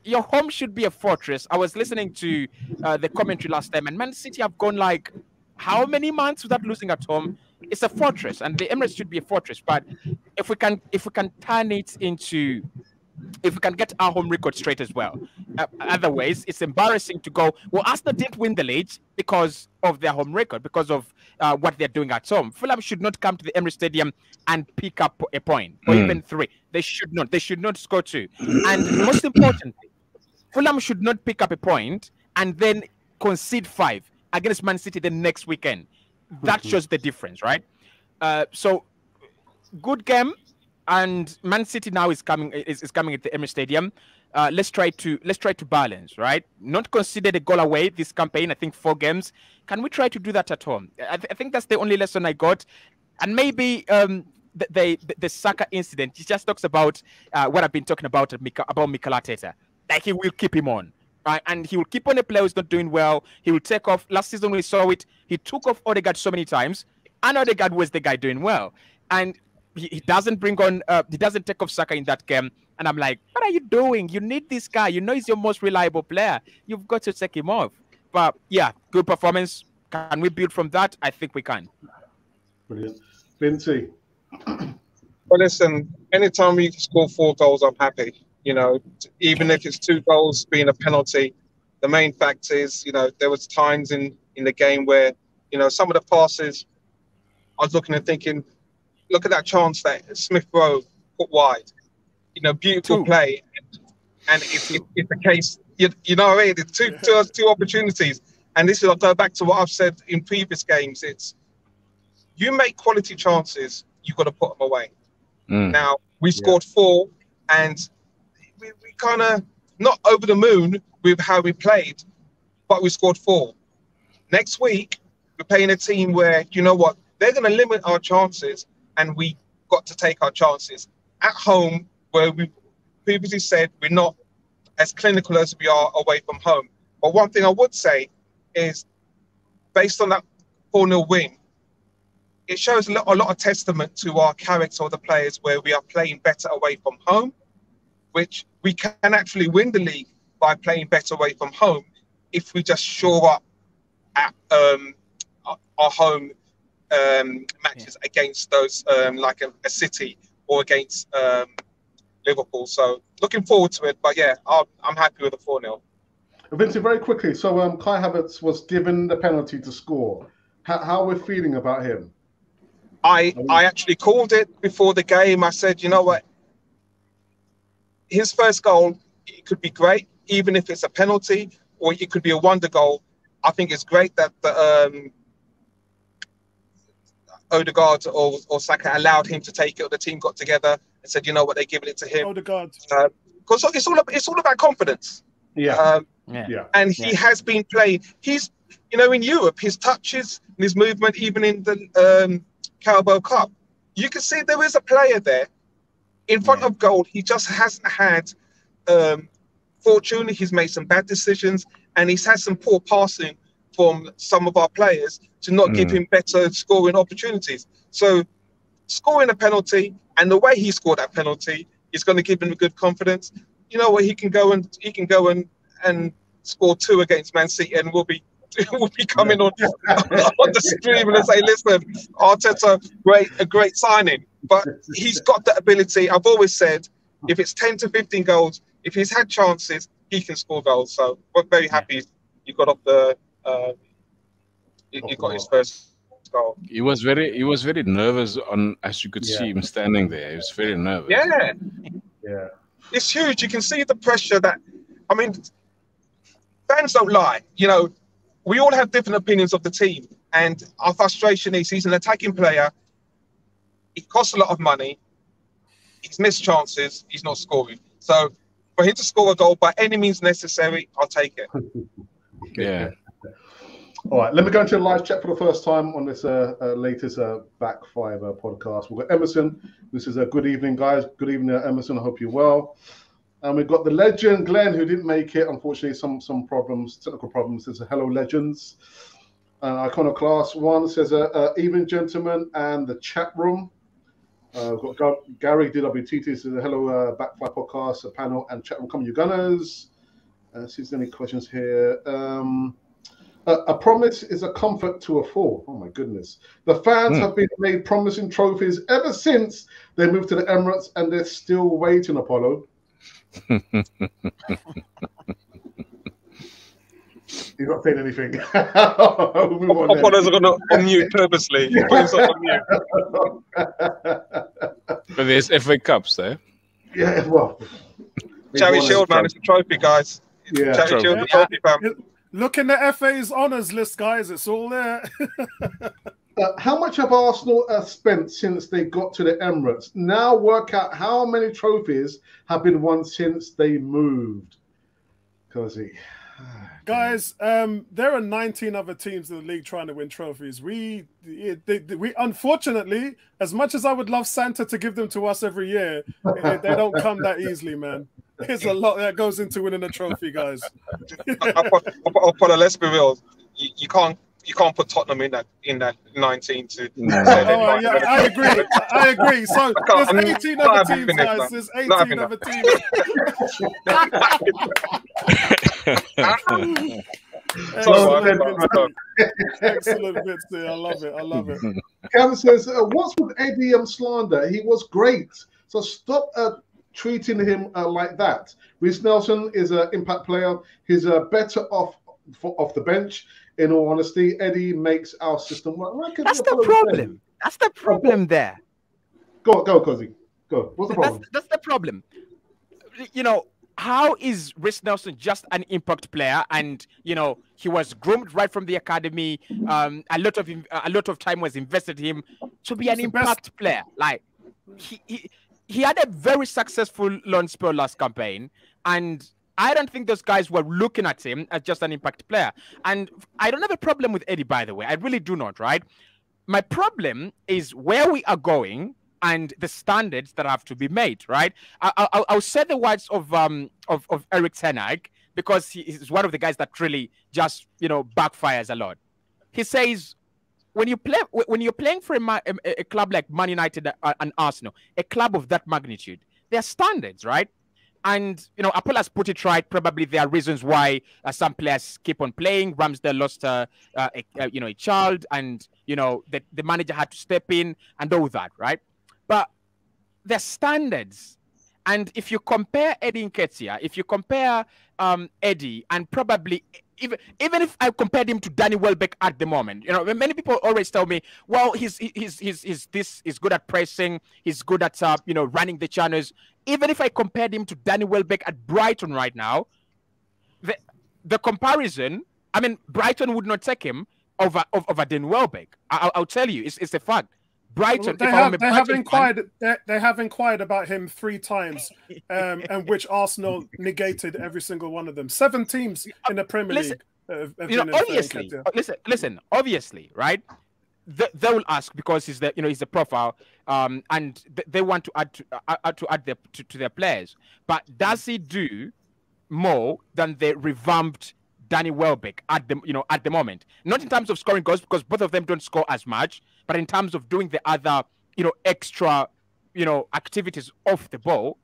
your home should be a fortress. I was listening to the commentary last time, and Man City have gone like how many months without losing at home? It's a fortress, and the Emirates should be a fortress. But if we can turn it into, if we can get our home record straight as well. Otherwise, it's embarrassing to go, well, Arsenal didn't win the league because of their home record, because of what they're doing at home. Fulham should not come to the Emirates Stadium and pick up a point, or even 3. They should not. They should not score 2. And most importantly, Fulham should not pick up a point and then concede 5 against Man City the next weekend. That shows the difference, right? So, good game. And Man City now is coming at the Emirates Stadium. Let's try to balance, right? Not consider the goal away this campaign. I think 4 games. Can we try to do that at home? I think that's the only lesson I got. And maybe the Saka incident, he just talks about what I've been talking about Mikel Arteta. Like he will keep him on, right? And he will keep on a player who's not doing well. He will take off. Last season we saw it. He took off Odegaard so many times, and Odegaard was the guy doing well. And he doesn't bring on, he doesn't take off Saka in that game. And I'm like, what are you doing? You need this guy. You know he's your most reliable player. You've got to take him off. But yeah, good performance. Can we build from that? I think we can. Brilliant. Vinci. Well, listen, anytime we score 4 goals, I'm happy. Even if it's 2 goals being a penalty, the main fact is, there was times in the game where, some of the passes, I was looking and thinking, look at that chance that Smith Rowe put wide. Beautiful play. And it's the case, what I mean? It's two opportunities. And this is, I'll go back to what I've said in previous games. It's, you make quality chances, you've got to put them away. Now, we scored 4, and we kind of not over the moon with how we played, but we scored 4. Next week, we're playing a team where, you know what, they're going to limit our chances, and we got to take our chances. At home, where we previously said we're not as clinical as we are away from home. But one thing I would say is, based on that 4-0 win, it shows a lot of testament to our character of the players, where we are playing better away from home, which we can actually win the league by playing better away from home if we just shore up at our home matches against those like a City or against Liverpool. So looking forward to it. But yeah, I'm happy with the 4-0. Vincent, very quickly. So Kai Havertz was given the penalty to score. How are we feeling about him? I actually called it before the game. I said, you know what? His first goal, it could be great, even if it's a penalty, or it could be a wonder goal. I think it's great that the Odegaard or Saka allowed him to take it, or the team got together and said, you know what, they're giving it to him. Odegaard. Because it's all about confidence. Yeah. And he has been playing. He's, in Europe, his touches and his movement, even in the Carabao Cup, you can see there is a player there in front of goal, he just hasn't had fortune. He's made some bad decisions, and he's had some poor passing from some of our players to not give him better scoring opportunities. So scoring a penalty, and the way he scored that penalty is going to give him a good confidence. You know what? He can go and score 2 against Man City, and we'll be coming on the stream and say, listen, Arteta, a great signing. But he's got that ability. I've always said, if it's 10 to 15 goals, if he's had chances, he can score goals. So we're very happy he got off the. He got his first goal. He was very nervous as you could see him standing there. He was very nervous. Yeah. It's huge. You can see the pressure that. I mean, fans don't lie. You know, we all have different opinions of the team, and our frustration is he's an attacking player. He costs a lot of money. He's missed chances. He's not scoring. So for him to score a goal by any means necessary, I'll take it. Yeah. All right, let me go into a live chat for the first time on this latest Back Five podcast. We've got Emerson. This is a good evening, guys. Good evening, Emerson. I hope you're well. And we've got the legend, Glenn, who didn't make it. Unfortunately, some problems, technical problems. Says, hello, legends. Iconoclast 1 says, evening, gentlemen, and the chat room. We've got Gary DWTT says, hello, Back Five podcast, panel, and chat room. Come, you gunners. See if there's any questions here. A promise is a comfort to a fool. Oh, my goodness. The fans have been made promising trophies ever since they moved to the Emirates, and they're still waiting, Apollo. He's not saying anything. Apollo's going to unmute purposely. He put himself on mute. But there's FA Cups there. Yeah, well. Charity Shield, man. It's a trophy, guys. Yeah. Charity Shield, the trophy, fam. Look in the FA's honours list, guys. It's all there. How much have Arsenal spent since they got to the Emirates? Now work out how many trophies have been won since they moved. Guys, there are 19 other teams in the league trying to win trophies. We unfortunately, as much as I would love Santa to give them to us every year, they don't come that easily, man. There's a lot that goes into winning a trophy, guys. Apollo, let's be real. You can't put Tottenham in that 19 to. Yeah, I agree. So there's 18 other teams, guys. There's 18 other teams. Excellent bits there. I love it. Campbell says, what's with Eddie slander? He was great. So stop treating him like that. Reece Nelson is an impact player. He's better off the bench. In all honesty, Eddie makes our system work. That's the problem. That's the problem there. Go, Cozy. Go. What's the problem? That's the problem. You know, how is Reece Nelson just an impact player? And you know, he was groomed right from the academy. A lot of time was invested in him to be an impact player. Like he had a very successful loan spell last campaign, and I don't think those guys were looking at him as just an impact player. And I don't have a problem with Eddie, by the way. I really do not, right? My problem is where we are going and the standards that have to be made, right? I'll say the words of Erik ten Hag, because he's one of the guys that really just, you know, backfires a lot. He says, when you're playing for a club like Man United and Arsenal, a club of that magnitude, there are standards, right? And, you know, Apollo's put it right. Probably there are reasons why some players keep on playing. Ramsdale lost a child, and, you know, the manager had to step in and all that, right? But the standards. And if you compare Eddie Nketiah, if you compare Eddie, and probably even if I compared him to Danny Welbeck at the moment, you know, many people always tell me, well, he's good at pressing, he's good at running the channels. Even if I compared him to Danny Welbeck at Brighton right now, the comparison, I mean, Brighton would not take him over Danny Welbeck. I'll tell you, it's a fact. Brighton. Well, they have inquired about him 3 times, and which Arsenal negated every single one of them. 7 teams in the Premier League. Obviously, listen, obviously, right? they will ask because he's the profile, and they want to add to their players. But does he do more than the revamped Danny Welbeck at the moment? Not in terms of scoring goals, because both of them don't score as much, but in terms of doing the other extra activities off the ball.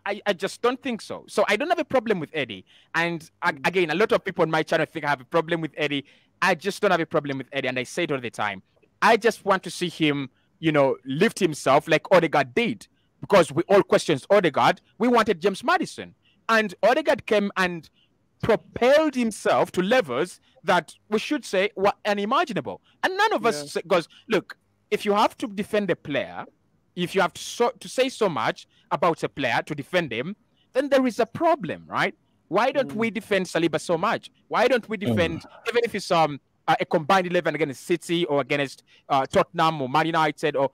I just don't think so. So I don't have a problem with Eddie. And again, a lot of people on my channel think I have a problem with Eddie. I just don't have a problem with Eddie, and I say it all the time. I just want to see him, lift himself like Odegaard did, because we all questioned Odegaard. We wanted James Maddison, and Odegaard came and propelled himself to levels that we should say were unimaginable. And none of us goes, look, if you have to defend a player, if you have to say so much about a player to defend him, then there is a problem, right? Why don't we defend Saliba so much? Why don't we defend, even if it's a combined 11 against City or against Tottenham or Man United, or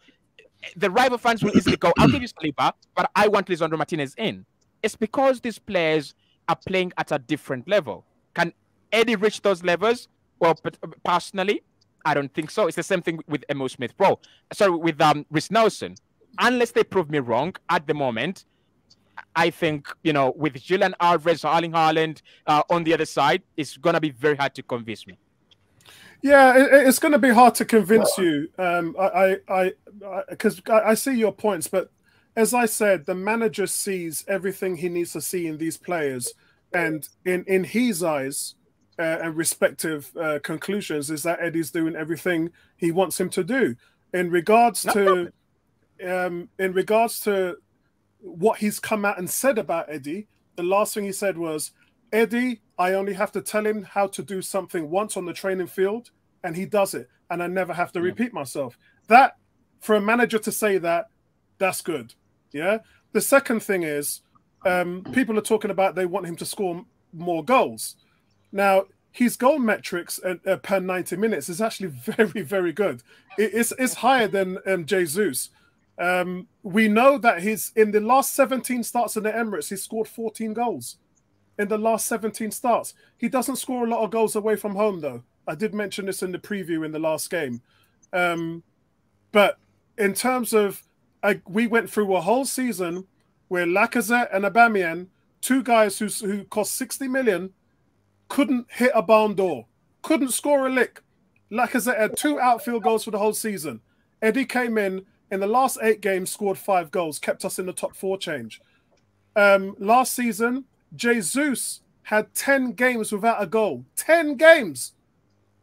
the rival fans will easily go, I'll give you Saliba, but I want Lisandro Martinez in. It's because these players are playing at a different level. Can Eddie reach those levels? Well, personally, I don't think so. It's the same thing with Emil Smith-Rowe. Sorry, with Reece Nelson. Unless they prove me wrong at the moment, I think, with Julian Alvarez or Erling Haaland on the other side, it's going to be very hard to convince me. Yeah, it's going to be hard to convince you. Because I see your points, but as I said, the manager sees everything he needs to see in these players, and in his eyes and respective conclusions is that Eddie's doing everything he wants him to do. In regards to what he's come out and said about Eddie, the last thing he said was, Eddie, I only have to tell him how to do something once on the training field, and he does it, and I never have to repeat myself. That, for a manager to say that, that's good. Yeah. The second thing is, people are talking about they want him to score more goals. Now, his goal metrics per 90 minutes is actually very, very good. It's higher than Jesus. We know that in the last 17 starts in the Emirates, he's scored 14 goals. In the last 17 starts. He doesn't score a lot of goals away from home, though. I did mention this in the preview in the last game. But in terms of, we went through a whole season where Lacazette and Aubameyang, two guys who cost 60 million, couldn't hit a barn door, couldn't score a lick. Lacazette had 2 outfield goals for the whole season. Eddie came in the last 8 games, scored 5 goals, kept us in the top 4 change. Last season, Jesus had 10 games without a goal. 10 games!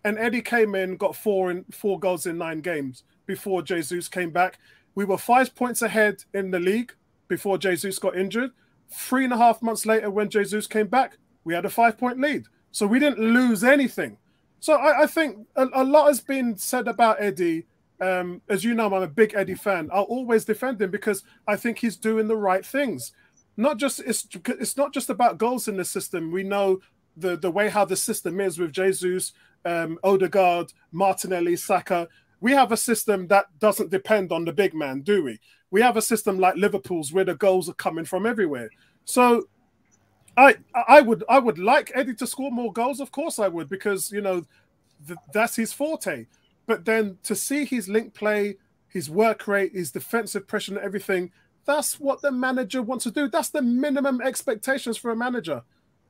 And Eddie came in, got 4 goals in 9 games before Jesus came back. We were 5 points ahead in the league before Jesus got injured. 3.5 months later, when Jesus came back, we had a 5-point lead. So we didn't lose anything. So I think a lot has been said about Eddie. As you know, I'm a big Eddie fan. I'll always defend him because I think he's doing the right things. It's not just about goals in the system. We know the way how the system is with Jesus, Odegaard, Martinelli, Saka. We have a system that doesn't depend on the big man, do we? We have a system like Liverpool's where the goals are coming from everywhere. So I would like Eddie to score more goals. Of course I would, because that's his forte. But then to see his link play, his work rate, his defensive pressure and everything, that's what the manager wants to do. That's the minimum expectations for a manager.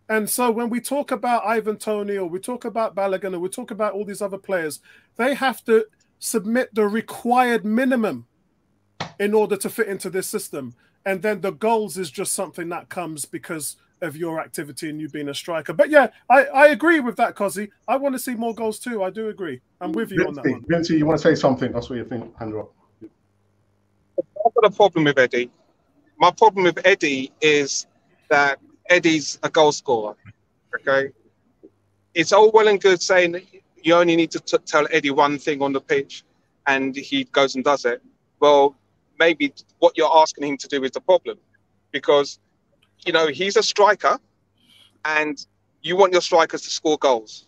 And so when we talk about Ivan Toney, or we talk about Balogun, or we talk about all these other players, they have to submit the required minimum in order to fit into this system. And then the goals is just something that comes because of your activity and you being a striker. But yeah, I agree with that, Cozzy. I want to see more goals too. I do agree. I'm with you on that one. Vinci, you want to say something? That's what you think, Andrew. I've got a problem with Eddie. My problem with Eddie is that Eddie's a goal scorer. Okay, it's all well and good saying that you only need to tell Eddie one thing on the pitch, and he goes and does it. Well, maybe what you're asking him to do is the problem, because he's a striker, and you want your strikers to score goals.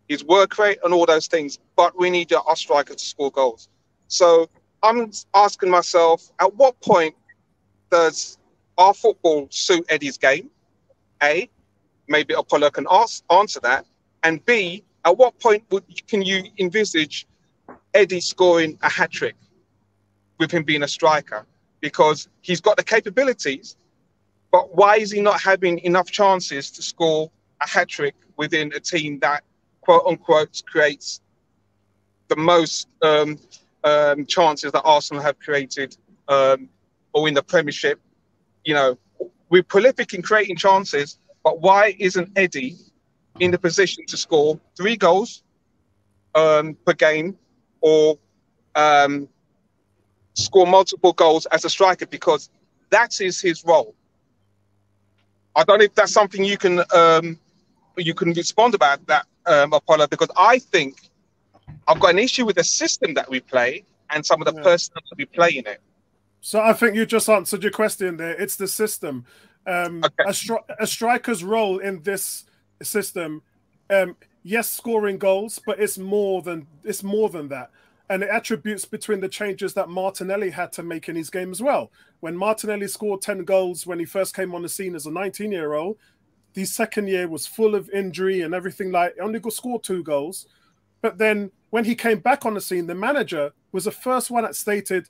His work rate and all those things, but we need our strikers to score goals. So I'm asking myself, at what point does our football suit Eddie's game? A, maybe Apollo can answer that. And B, at what point can you envisage Eddie scoring a hat-trick with him being a striker, because he's got the capabilities, but why is he not having enough chances to score a hat-trick within a team that, quote unquote, creates the most chances that Arsenal have created, or in the Premiership? You know, we're prolific in creating chances, but why isn't Eddie in the position to score 3 goals per game, or score multiple goals as a striker? Because that is his role. I don't know if that's something you can respond about that, Apollo, because I think I've got an issue with the system that we play and some of the personnel that we play in it. So I think you just answered your question there. It's the system. A striker's role in this system, yes, scoring goals, but it's more than that. And it attributes between the changes that Martinelli had to make in his game as well. When Martinelli scored 10 goals when he first came on the scene as a 19-year-old, the second year was full of injury and everything. Like, only scored 2 goals. But then when he came back on the scene, the manager was the first one that stated,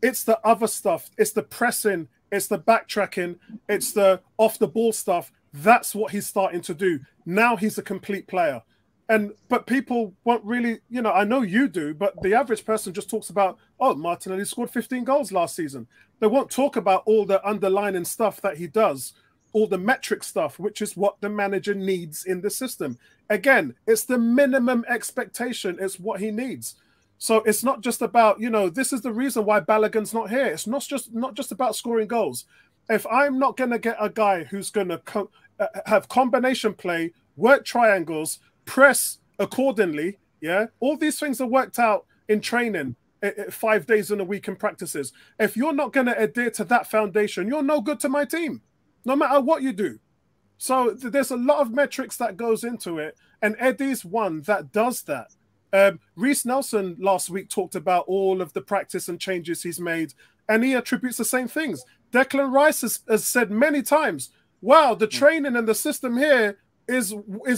it's the other stuff. It's the pressing. It's the backtracking. It's the off-the-ball stuff. That's what he's starting to do. Now he's a complete player. But people won't really, you know, I know you do, but the average person just talks about, oh, Martinelli scored 15 goals last season. They won't talk about all the underlying stuff that he does, all the metric stuff, which is what the manager needs in the system. Again, it's the minimum expectation. It's what he needs. So it's not just about, you know, this is the reason why Balogun's not here. It's not just about scoring goals. If I'm not going to get a guy who's going to have combination play, work triangles, press accordingly, yeah, all these things are worked out in training, 5 days in a week in practices. If you're not going to adhere to that foundation, you're no good to my team, no matter what you do. So there's a lot of metrics that goes into it, and Eddie's one that does that. Reece Nelson last week talked about all of the practice and changes he's made, and he attributes the same things. Declan Rice has said many times, wow, the training and the system here is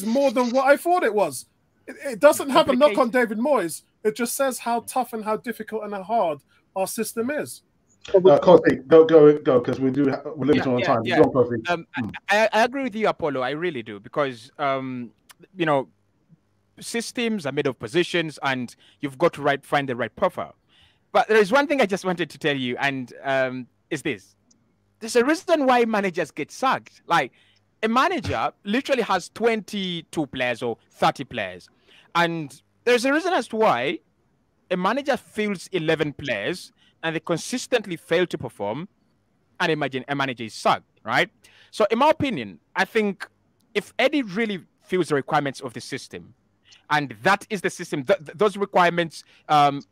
more than what I thought it was. It doesn't have a knock on David Moyes. It just says how tough and how difficult and how hard our system is. Cosby, go, because we're limited on time. Yeah. Go on, I agree with you, Apollo. I really do, because you know, systems are made of positions, and you've got to find the right profile. But there is one thing I just wanted to tell you, and is this: there's a reason why managers get sacked. Like, a manager literally has 22 players or 30 players, and there's a reason as to why a manager fields 11 players and they consistently fail to perform, and imagine a manager is sacked, right? So in my opinion, I think if Eddie really feels the requirements of the system, and that is the system, those requirements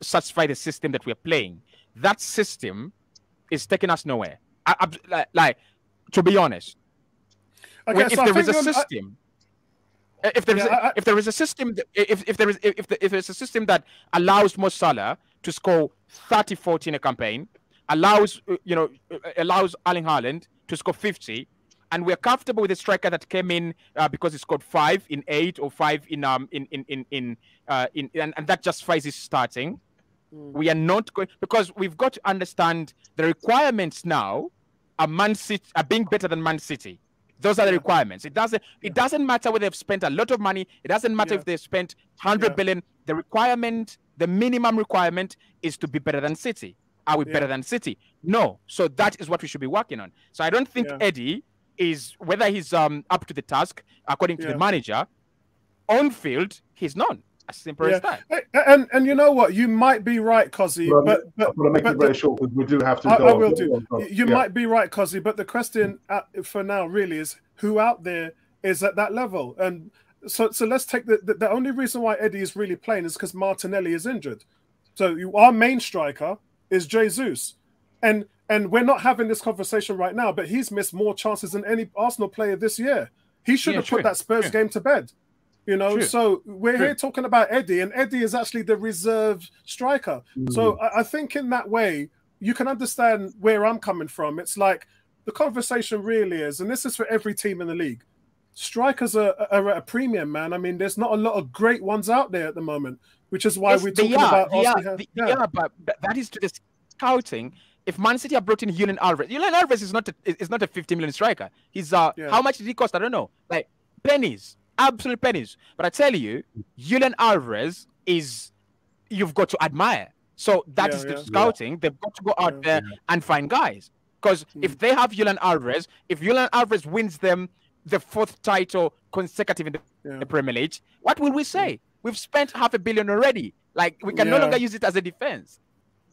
satisfy the system that we're playing, that system is taking us nowhere. Like, to be honest, okay, if there is a system, if there is a system that allows Mo Salah to score 30-40 in a campaign, allows Erling Haaland to score 50, and we're comfortable with a striker that came in because he scored 5 in 8 or 5 in and that justifies his starting. We are not going, because we've got to understand the requirements now are being better than Man City. Those are the requirements. It doesn't matter whether they've spent a lot of money. It doesn't matter if they've spent 100 billion. The requirement, the minimum requirement, is to be better than City. Are we better than City? No. So that is what we should be working on. So I don't think Eddie is, whether he's up to the task according to the manager, on field he's not. As simple as that. And you know what? You might be right, Cozzy. But I'll make it very short, because we do have to go. I will do. You might be right, Cozzy. But the question for now really is, who out there is at that level? And so let's take the only reason why Eddie is really playing is because Martinelli is injured. So our main striker is Jesus, and we're not having this conversation right now, but he's missed more chances than any Arsenal player this year. He should have put that Spurs game to bed. You know, so we're here talking about Eddie, and Eddie is actually the reserve striker. So I think in that way, you can understand where I'm coming from. It's like the conversation really is, and this is for every team in the league, strikers are at a premium, man. I mean, there's not a lot of great ones out there at the moment. which is why Yes, we're they talking are. about They are, Arsenal. they are, but that is to the scouting. If Man City have brought in Julian Alvarez is not a 50 million striker. He's how much did he cost? I don't know. Like pennies, absolute pennies. But I tell you, Julian Alvarez is you've got to admire. So that is the scouting. They've got to go out there and find guys. Because if they have Julian Alvarez, if Julian Alvarez wins them the 4th title consecutive in the Premier League, what will we say? We've spent $500 million already. Like we can no longer use it as a defense.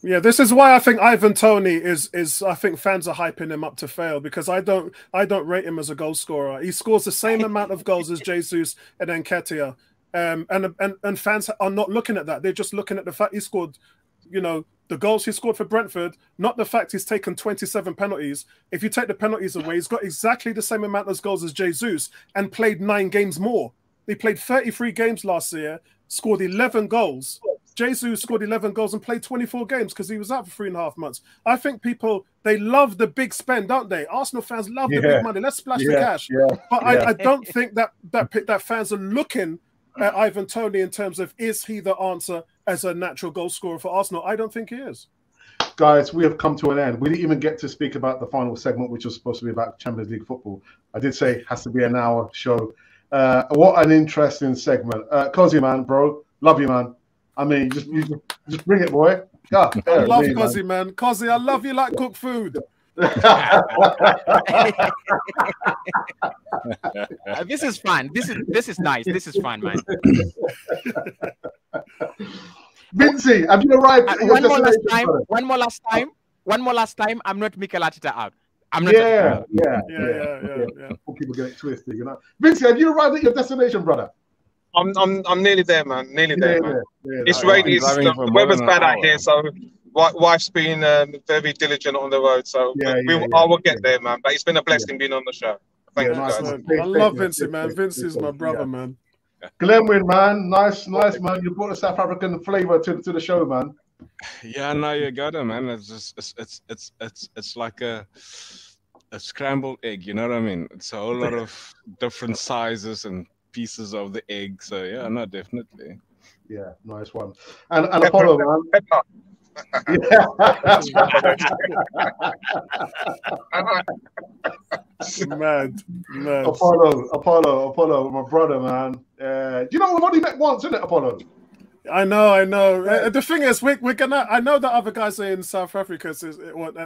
Yeah, this is why I think Ivan Toney is I think fans are hyping him up to fail, because I don't rate him as a goal scorer. He scores the same amount of goals as Jesus and Nketiah. And fans are not looking at that. They're just looking at the fact he scored, the goals he scored for Brentford, not the fact he's taken 27 penalties. If you take the penalties away, he's got exactly the same amount of goals as Jesus and played 9 games more. He played 33 games last year, scored 11 goals. Jesus scored 11 goals and played 24 games because he was out for 3.5 months. I think people, they love the big spend, don't they? Arsenal fans love the big money. Let's splash the cash. But I don't think that fans are looking at Ivan Toney in terms of, is he the answer as a natural goal scorer for Arsenal? I don't think he is. Guys, we have come to an end. We didn't even get to speak about the final segment, which was supposed to be about Champions League football. I did say it has to be an hour show. What an interesting segment. Cozy, man, bro. Love you, man. I mean, just bring it, boy. Yeah, I love Cozy, man. Cozy, I love you like cooked food. This is fun. This is nice. This is fun, man. Vincey, have you arrived? One more last time. I'm not Mikel Arteta out. I'm not. Yeah. People get it twisted, Vincey, have you arrived at your destination, brother? I'm nearly there, man. Nearly there, man. It's raining. The weather's bad out here, so wife's been very diligent on the road. So I will get there, man. But it's been a blessing being on the show. Thank you, guys. I love Vincey, man. Vincey's my brother, man. Glenwyn, man, nice, man. You brought a South African flavor to the show, man. Yeah, no, you got it, man. It's just it's like a scrambled egg. You know what I mean? It's a whole lot of different sizes and pieces of the egg. So yeah, no, definitely. Yeah, nice one. And Apollo, man. Mad. Apollo, my brother, man. You know we've only met once, isn't it, Apollo? I know. The thing is, we're gonna. I know that other guys are in South Africa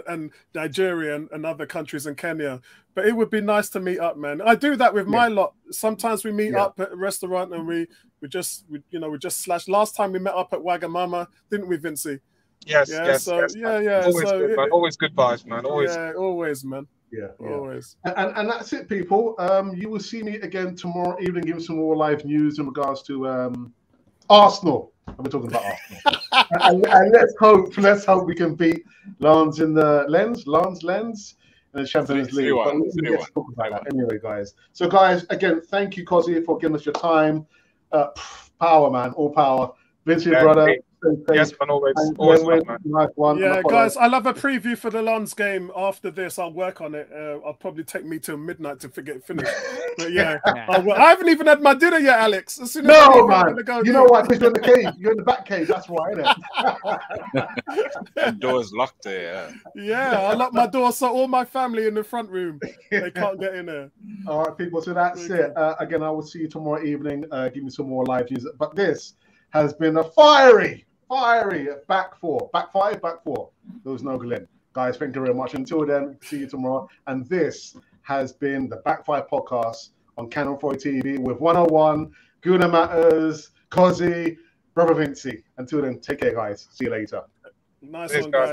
and Nigeria and other countries and Kenya, but it would be nice to meet up, man. I do that with my lot. Sometimes we meet up at a restaurant and we just slash. Last time we met up at Wagamama, didn't we, Vincey? Yes. Always good vibes, man. Always, man. Yeah. Always. And that's it, people. You will see me again tomorrow evening, giving some more live news in regards to Arsenal. We're talking about Arsenal. and let's hope we can beat Lens in the Lens in the Champions League. But let's talk about that anyway, guys. So, guys, again, thank you, Cozy, for giving us your time. Power, man, all power. Vincey, brother. Yes, man, always man. Nice one. Yeah, guys, I'll have a preview for the Lens game after this. I'll work on it. I'll probably take me till midnight to finish. But yeah, I haven't even had my dinner yet, Alex. As soon as man. You know what? Because you're in the cave. You're in the back cave. That's why, isn't it? The door's locked there. Yeah, I locked my door so all my family in the front room, they can't get in there. All right, people. So that's it. Again, I will see you tomorrow evening. Give me some more live news. But this has been a fiery back four. There was no Glenn. Guys, thank you very much. Until then, see you tomorrow. And this has been the Back Five podcast on Canon 4 TV with 101, Guna Matters, Cozy, Brother Vincey. Until then, take care, guys. See you later. Nice one, guys.